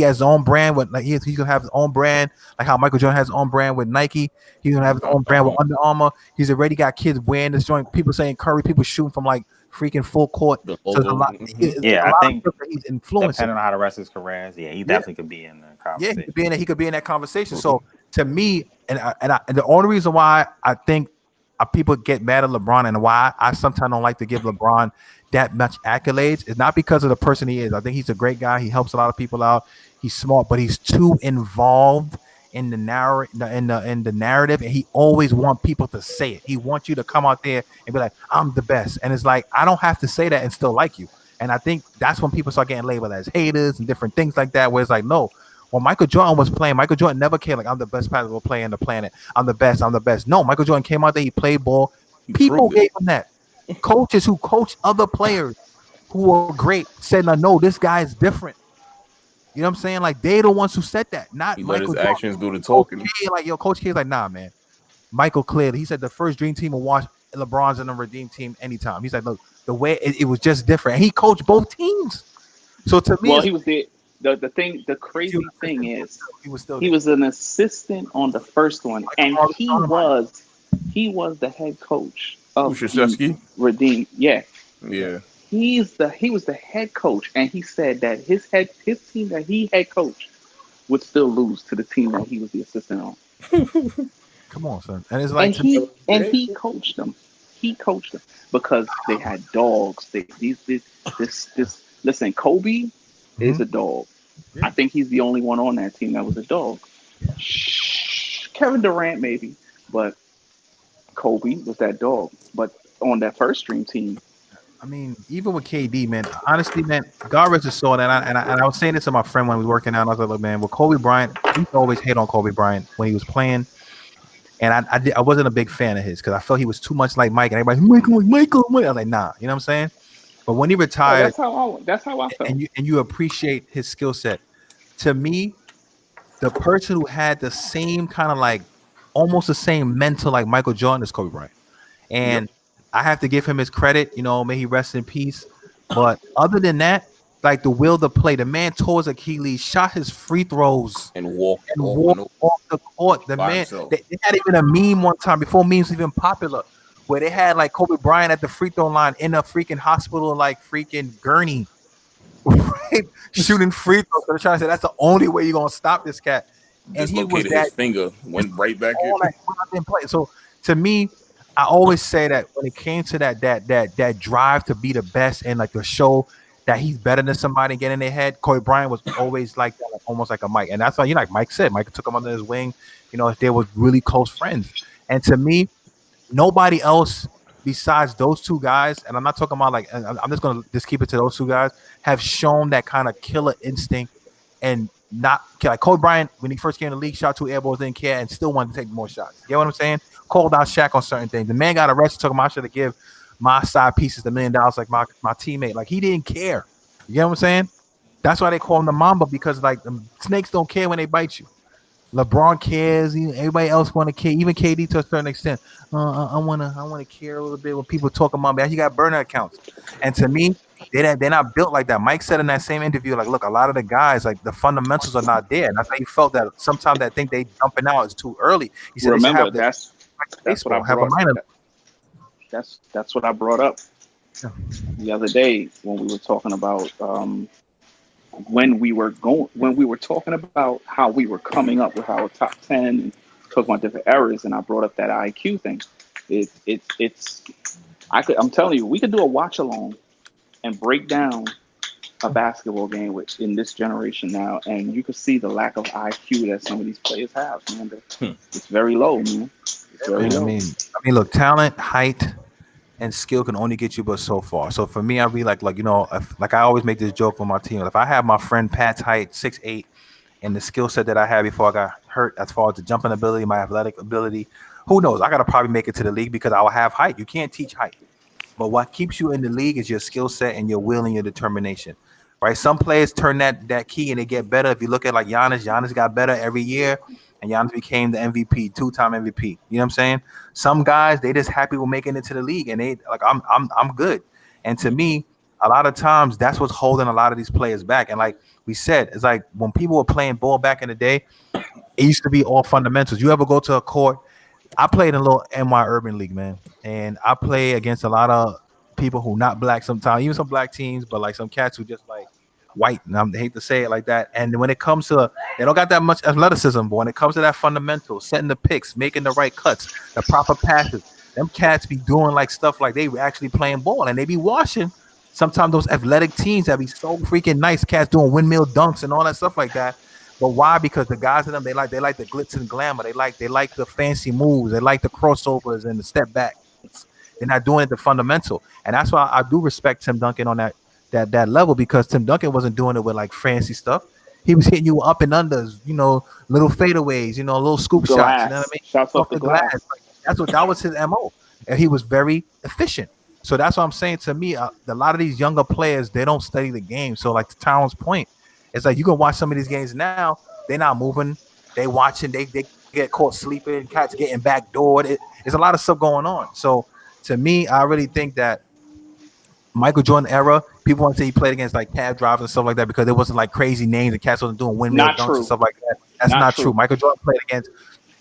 has his own brand with like he's gonna have his own brand, like how Michael Jordan has his own brand with Nike. He's gonna have his own brand with Under Armour. He's already got kids wearing this joint. People saying Curry, people shooting from like freaking full court. So there's a lot. Yeah, I think of that he's influencing. Depending on how the rest of his career is, he definitely could be in the conversation. Yeah, he could be in that conversation. So to me, and the only reason why I think people get mad at LeBron and why I sometimes don't like to give LeBron that much accolades is not because of the person he is. I think he's a great guy. He helps a lot of people out. He's smart, but he's too involved in the narrative, and he always wants people to say it. He wants you to come out there and be like, "I'm the best," and it's like I don't have to say that and still like you. And I think that's when people start getting labeled as haters and different things like that. Where it's like, no. When Michael Jordan was playing, Michael Jordan never came like, I'm the best basketball player on the planet. I'm the best. I'm the best. No, Michael Jordan came out there. He played ball. People gave him that. Coaches who coach other players who were great said, no, this guy is different. You know what I'm saying? Like, they the ones who said that, not he Michael let his Jordan. actions do the talking. Coach K is like, nah, man. Michael clearly, he said the first dream team will watch LeBron's in a redeem team anytime. He's like, look, the way it was just different. And he coached both teams. So to me, he was there. The crazy thing is he was an assistant on the first one, and he was the head coach of Redeem. Yeah. He was the head coach, and he said that his team that he head coached would still lose to the team that he was the assistant on. Come on, son. And it's like he coached them. He coached them because they had dogs. Listen, Kobe is a dog. Yeah. I think he's the only one on that team that was a dog. Kevin Durant maybe, but Kobe was that dog. But on that first stream team, I mean, even with KD, man, honestly, man, God rest his soul. And I was saying this to my friend when we were working out. I was like, look, man, with Kobe Bryant, we used to always hate on Kobe Bryant when he was playing. And I wasn't a big fan of his because I felt he was too much like Mike. And everybody's Michael. I was like, nah, you know what I'm saying? But when he retired, that's how I felt. And you appreciate his skill set. To me, the person who had the same kind of like almost the same mental like Michael Jordan is Kobe Bryant. And I have to give him his credit, may he rest in peace. But other than that, like the will to play, the man tore his Achilles, shot his free throws, and walked off the court. The man, they had even a meme one time before memes even popular, where they had like Kobe Bryant at the free throw line in a freaking hospital, like freaking gurney, right? Shooting free throws. They're trying to say that's the only way you're gonna stop this cat. And he was his finger, went right back in. So to me, I always say that when it came to that drive to be the best and like to show that he's better than somebody and get in their head, Kobe Bryant was always like that, like, almost like a Mike. And that's why, like Mike said, Mike took him under his wing. They were really close friends. And to me, nobody else besides those two guys, and I'm not talking about like, I'm just going to keep it to those two guys, have shown that kind of killer instinct and not like Kobe Bryant, when he first came to the league, shot 2 air balls, didn't care, and still wanted to take more shots. You know what I'm saying? Called out Shaq on certain things. The man got arrested, talking about I should have give my side pieces $1 million like my teammate. Like he didn't care. You know what I'm saying? That's why they call him the Mamba, because like the snakes don't care when they bite you. LeBron cares. Everybody else want to care. Even KD to a certain extent. I wanna care a little bit when people talk about me. He got burner accounts, and to me, they're not built like that. Mike said in that same interview, like, look, a lot of the guys, like the fundamentals are not there, and that's why he felt that sometimes that think they jumping out is too early. He said, remember that's what I brought up. That's what I brought up the other day when we were talking about when we were talking about how we were coming up with our top 10 and talking about different errors, and I brought up that IQ thing. It's I'm telling you, we could do a watch along and break down a basketball game which in this generation now, and you can see the lack of IQ that some of these players have. Man, it's very low, man. It's very Man, low. look, talent, height, and skill can only get you but so far. So for me, I be like like I always make this joke with my team. If I have my friend Pat's height, 6'8", and the skill set that I had before I got hurt, as far as the jumping ability, my athletic ability, who knows? I gotta probably make it to the league because I will have height. You can't teach height. But what keeps you in the league is your skill set and your will and your determination. Right? Some players turn that key and they get better. If you look at like Giannis got better every year, and Giannis became the MVP, 2-time MVP. You know what I'm saying? Some guys they just happy with making it to the league, and they like I'm good. And to me, a lot of times that's what's holding a lot of these players back. And like we said, it's like when people were playing ball back in the day, it used to be all fundamentals. You ever go to a court? I played in a little NY Urban League, man, and I play against a lot of people who not black sometimes, even some black teams, but like some cats who just like white. And I hate to say it like that. And when it comes to, they don't got that much athleticism, but when it comes to that fundamental, setting the picks, making the right cuts, the proper passes, them cats be doing like stuff like they were actually playing ball, and they be watching sometimes those athletic teams that be so freaking nice, cats doing windmill dunks and all that stuff like that. But why? Because the guys in them, they like the glitz and glamour. They like the fancy moves. They like the crossovers and the step back. They're not doing it the fundamental. And that's why I do respect Tim Duncan on that level, because Tim Duncan wasn't doing it with like fancy stuff. He was hitting you up and unders, little fadeaways, little scoop shots. You know what I mean? Shots off the glass. Like, that was his MO. And he was very efficient. So that's what I'm saying. To me, a lot of these younger players, they don't study the game. So like to Tyrone point, it's like you can watch some of these games now. They're not moving. They watching. They get caught sleeping. Cats getting backdoored. There's a lot of stuff going on. So to me, I really think that Michael Jordan era, people want to say he played against like cab drivers and stuff like that because it wasn't like crazy names and cats wasn't doing windmill dunks and stuff like that. That's not true. Michael Jordan played against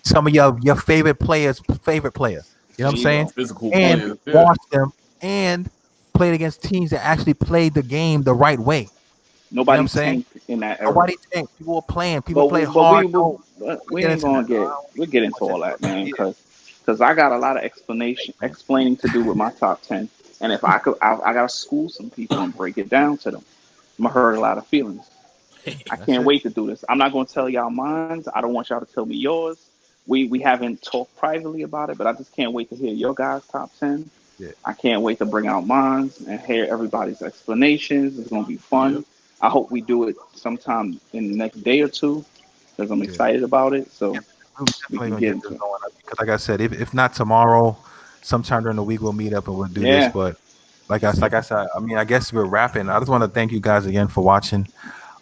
some of your favorite players' favorite player. You know what I'm saying? Physical and players, watched them and played against teams that actually played the game the right way. Nobody tanked in that era. Nobody tanked. People were playing. People played hard. We ain't gonna get into all that, man, because I got a lot of explaining to do with my top 10. And if I gotta school some people and break it down to them. I'm gonna hurt a lot of feelings. I can't wait to do this. I'm not gonna tell y'all mine. I don't want y'all to tell me yours. We haven't talked privately about it, but I just can't wait to hear your guys' top 10. Yeah. I can't wait to bring out mine and hear everybody's explanations. It's gonna be fun. Yeah. I hope we do it sometime in the next day or two because I'm excited about it. So we can get into it. Because like I said, if not tomorrow, sometime during the week we'll meet up and we'll do this. But like I said, I mean, I guess we're wrapping. I just want to thank you guys again for watching.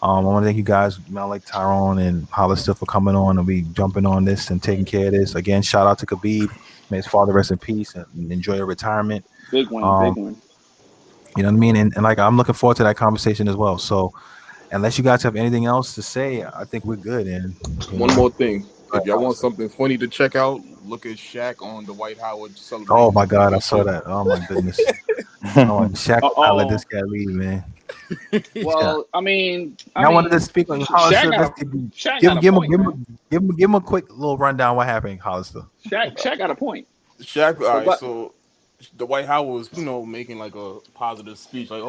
I want to thank you guys, like Tyrone and Hollister, for coming on and we jumping on this and taking care of this. Again, shout out to Khabib. May his father rest in peace and enjoy your retirement. Big one, big one. You know what I mean? And like I'm looking forward to that conversation as well. So unless you guys have anything else to say, I think we're good. And one more thing. If y'all want something funny to check out, look at Shaq on the Dwight Howard celebration. Oh my God, I saw that. Oh my goodness. Shaq, I'll let this guy leave, man. Well, I mean, I wanted to speak on Hollister. Give him a quick little rundown. What happened, Hollister? Shaq got a point. Shaq, all right. So Dwight Howard was, making like a positive speech, like,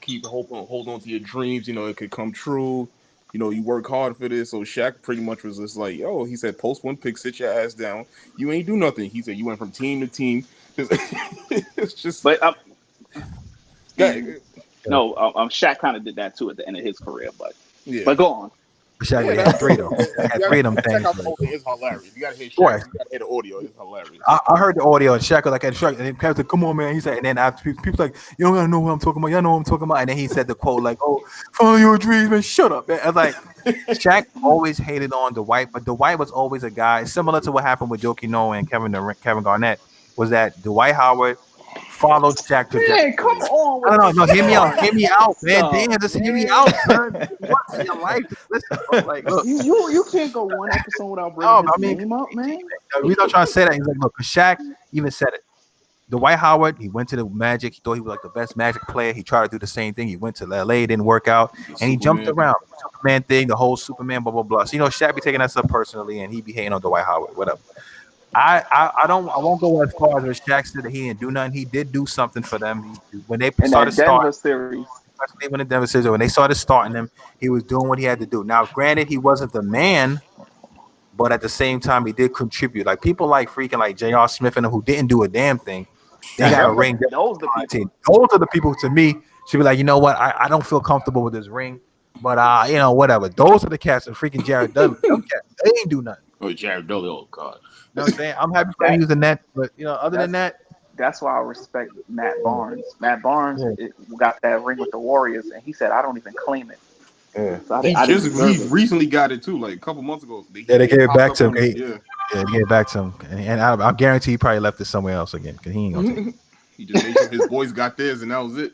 keep hope, hold on to your dreams. It could come true. You work hard for this. So Shaq pretty much was just like, he said, post one pick, sit your ass down. You ain't do nothing. He said, you went from team to team. It's just. But Shaq kind of did that too at the end of his career. But go on. Shaq had three though. Three of them things. It's hilarious. You gotta hear Shaq. You gotta hear the audio. It's hilarious. I heard the audio and Shaq was like, Shaq, and Kevin said, "Come on, man." He said, and then after people like, "You don't gotta know what I'm talking about. Y'all know what I'm talking about." And then he said the quote like, "Oh, follow your dreams, man. Shut up, man." I was like, Shaq always hated on Dwight, but Dwight was always a guy similar to what happened with Joakim Noah and Kevin Garnett. Was that Dwight Howard followed Shaq to come on. No, hear me out, man. Damn, just hear me out, son. What's in your life? Listen, bro, like, look. You can't go one episode without bringing his name up, man. The reason I'm trying to say that is like, look, Shaq even said it. Dwight Howard, he went to the Magic. He thought he was like the best Magic player. He tried to do the same thing. He went to LA, it didn't work out, and he jumped around. Superman thing, the whole Superman, blah blah blah. So Shaq be taking that stuff personally, and he be hating on Dwight Howard, whatever. I won't go as far as Shaq said that he didn't do nothing. He did do something for them when they in started that Denver starting. series. Especially when the Denver series, when they started starting him, he was doing what he had to do. Now, granted, he wasn't the man, but at the same time, he did contribute. Like people like freaking like J.R. Smith and them who didn't do a damn thing. They got a ring. Those the people. Those are the people to me should be like, you know what? I don't feel comfortable with this ring, but whatever. Those are the cats and freaking Jared Dudley. They ain't do nothing. Oh, Jared Dudley. Oh God. You know what I'm saying? I'm happy for him using that, but other than that. That's why I respect Matt Barnes. Matt Barnes got that ring with the Warriors, and he said, "I don't even claim it." Yeah. So he recently got it too, like a couple months ago. They gave it back to him. They gave it back to him, and I guarantee he probably left it somewhere else again because he ain't gonna take it. He just made sure his boys got theirs, and that was it.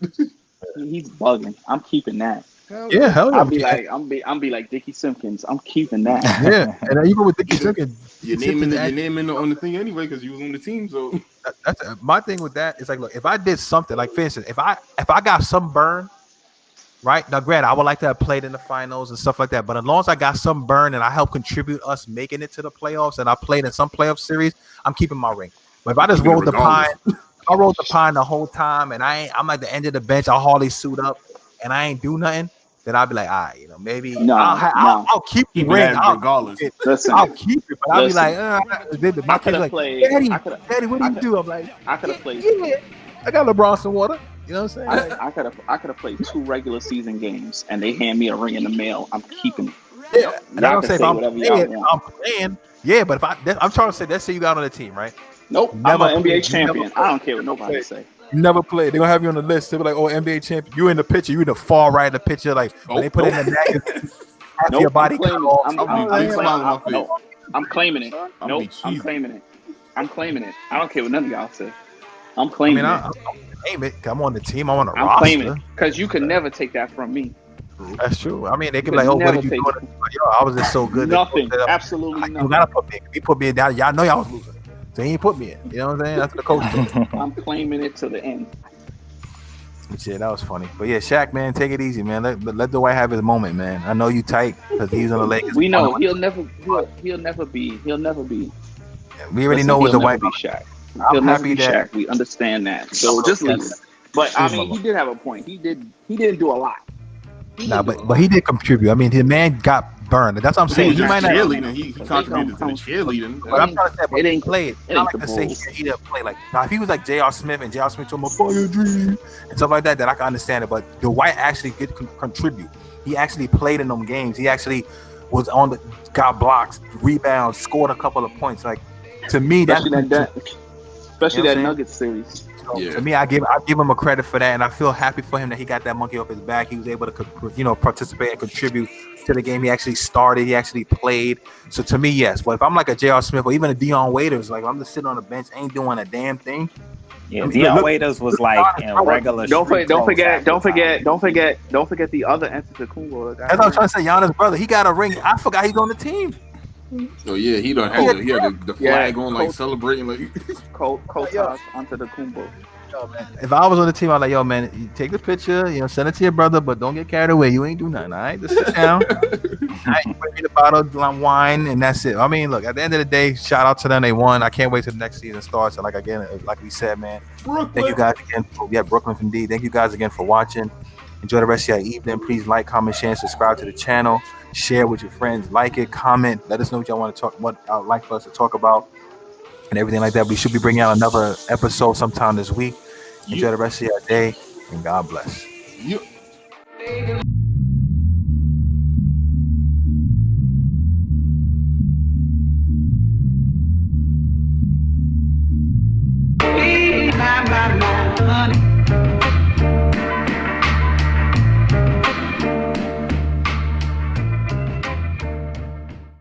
He's bugging. I'm keeping that. Hell yeah. I'll be like Dickie Simpkins. I'm keeping that. Yeah, and even with Dickie Simpkins, your name on the thing anyway because you was on the team. So that's my thing with that is like, look, if I did something like, for instance, if I got some burn, right now, granted, I would like to have played in the finals and stuff like that. But as long as I got some burn and I helped contribute us making it to the playoffs and I played in some playoff series, I'm keeping my ring. But if I just rolled the pine, I rolled the pine the whole time and I'm at the end of the bench, I'll hardly suit up and I ain't do nothing. Then I'll be like, all right, maybe I'll keep the ring regardless. I'll keep it, but I'll be like, my kid's like, Daddy, what do you do? I'm like, I could have played. Yeah, I got LeBron some water. You know what I'm saying? I could have played 2 regular season games, and they hand me a ring in the mail. I'm keeping it. Yeah, and I don't say if I'm playing. Yeah, but I'm trying to say, let's say you got on the team, right? Nope, I'm an NBA champion. I don't care what nobody say. Never played. They're gonna have you on the list. They'll be like, "Oh, NBA champion." You in the picture. You in the far right of the picture. Like when they put it in the magazine, half your body cut off. I'm claiming it. Nope, I'm claiming it. I'm claiming it. I don't care what none of y'all say. I'm claiming it. I'm claiming it. I'm on the team. I'm on the roster. I'm claiming it because you can never take that from me. That's true. I mean, they could be like, "Oh, what did you do?" Like, I was just so good. Nothing. Absolutely nothing. You gotta put me. He put me down. Y'all know y'all was losing. So he ain't put me in. You know what I'm saying? That's what the coach did. I'm claiming it to the end. But yeah, that was funny. But yeah, Shaq, man, take it easy, man. Let Dwight have his moment, man. I know you tight because he's on the Lakers. We know he'll never be. Yeah, we already know what Dwight be Shaq. He'll never be Shaq. We understand that. So just leave it. But I mean, he did have a point. He didn't do a lot. But he did contribute. I mean, the man got burned. That's what I'm saying. He might not cheerleading. He contributed to the cheerleading. But I'm trying to say, it ain't played. I like to say he didn't play. Like now, if he was like J.R. Smith and J.R. Smith told him "follow your dream" and stuff like that, then I can understand it. But Dwight actually did contribute. He actually played in them games. He actually was got blocks, rebounds, scored a couple of points. Like to me, especially that Nuggets series. So to me, I give him a credit for that, and I feel happy for him that he got that monkey off his back. He was able to, participate and contribute to the game. He actually started. He actually played. So to me, yes. But if I'm like a J.R. Smith or even a Dion Waiters, like I'm just sitting on the bench, ain't doing a damn thing. Yeah, Dion Waiters was like in regular. Don't forget the other Antetokounmpo. That's what I'm trying to say. Giannis' brother, he got a ring. I forgot he's on the team. Oh yeah, he had the flag on, like celebrating, like Kotas Antetokounmpo. Yo, man, if I was on the team, I'd like, yo, man, you take the picture, send it to your brother, but don't get carried away. You ain't do nothing, all right? Just sit down. All right, you bring me the bottle of wine, and that's it. I mean, look, at the end of the day, shout out to them. They won. I can't wait till the next season starts. And like we said, man, thank you guys again. Brooklyn indeed. Thank you guys again for watching. Enjoy the rest of your evening. Please like, comment, share, and subscribe to the channel. Share with your friends. Like it, comment. Let us know what y'all want to talk. What I'd like for us to talk about, and everything like that. We should be bringing out another episode sometime this week. Enjoy the rest of your day, and God bless. My honey.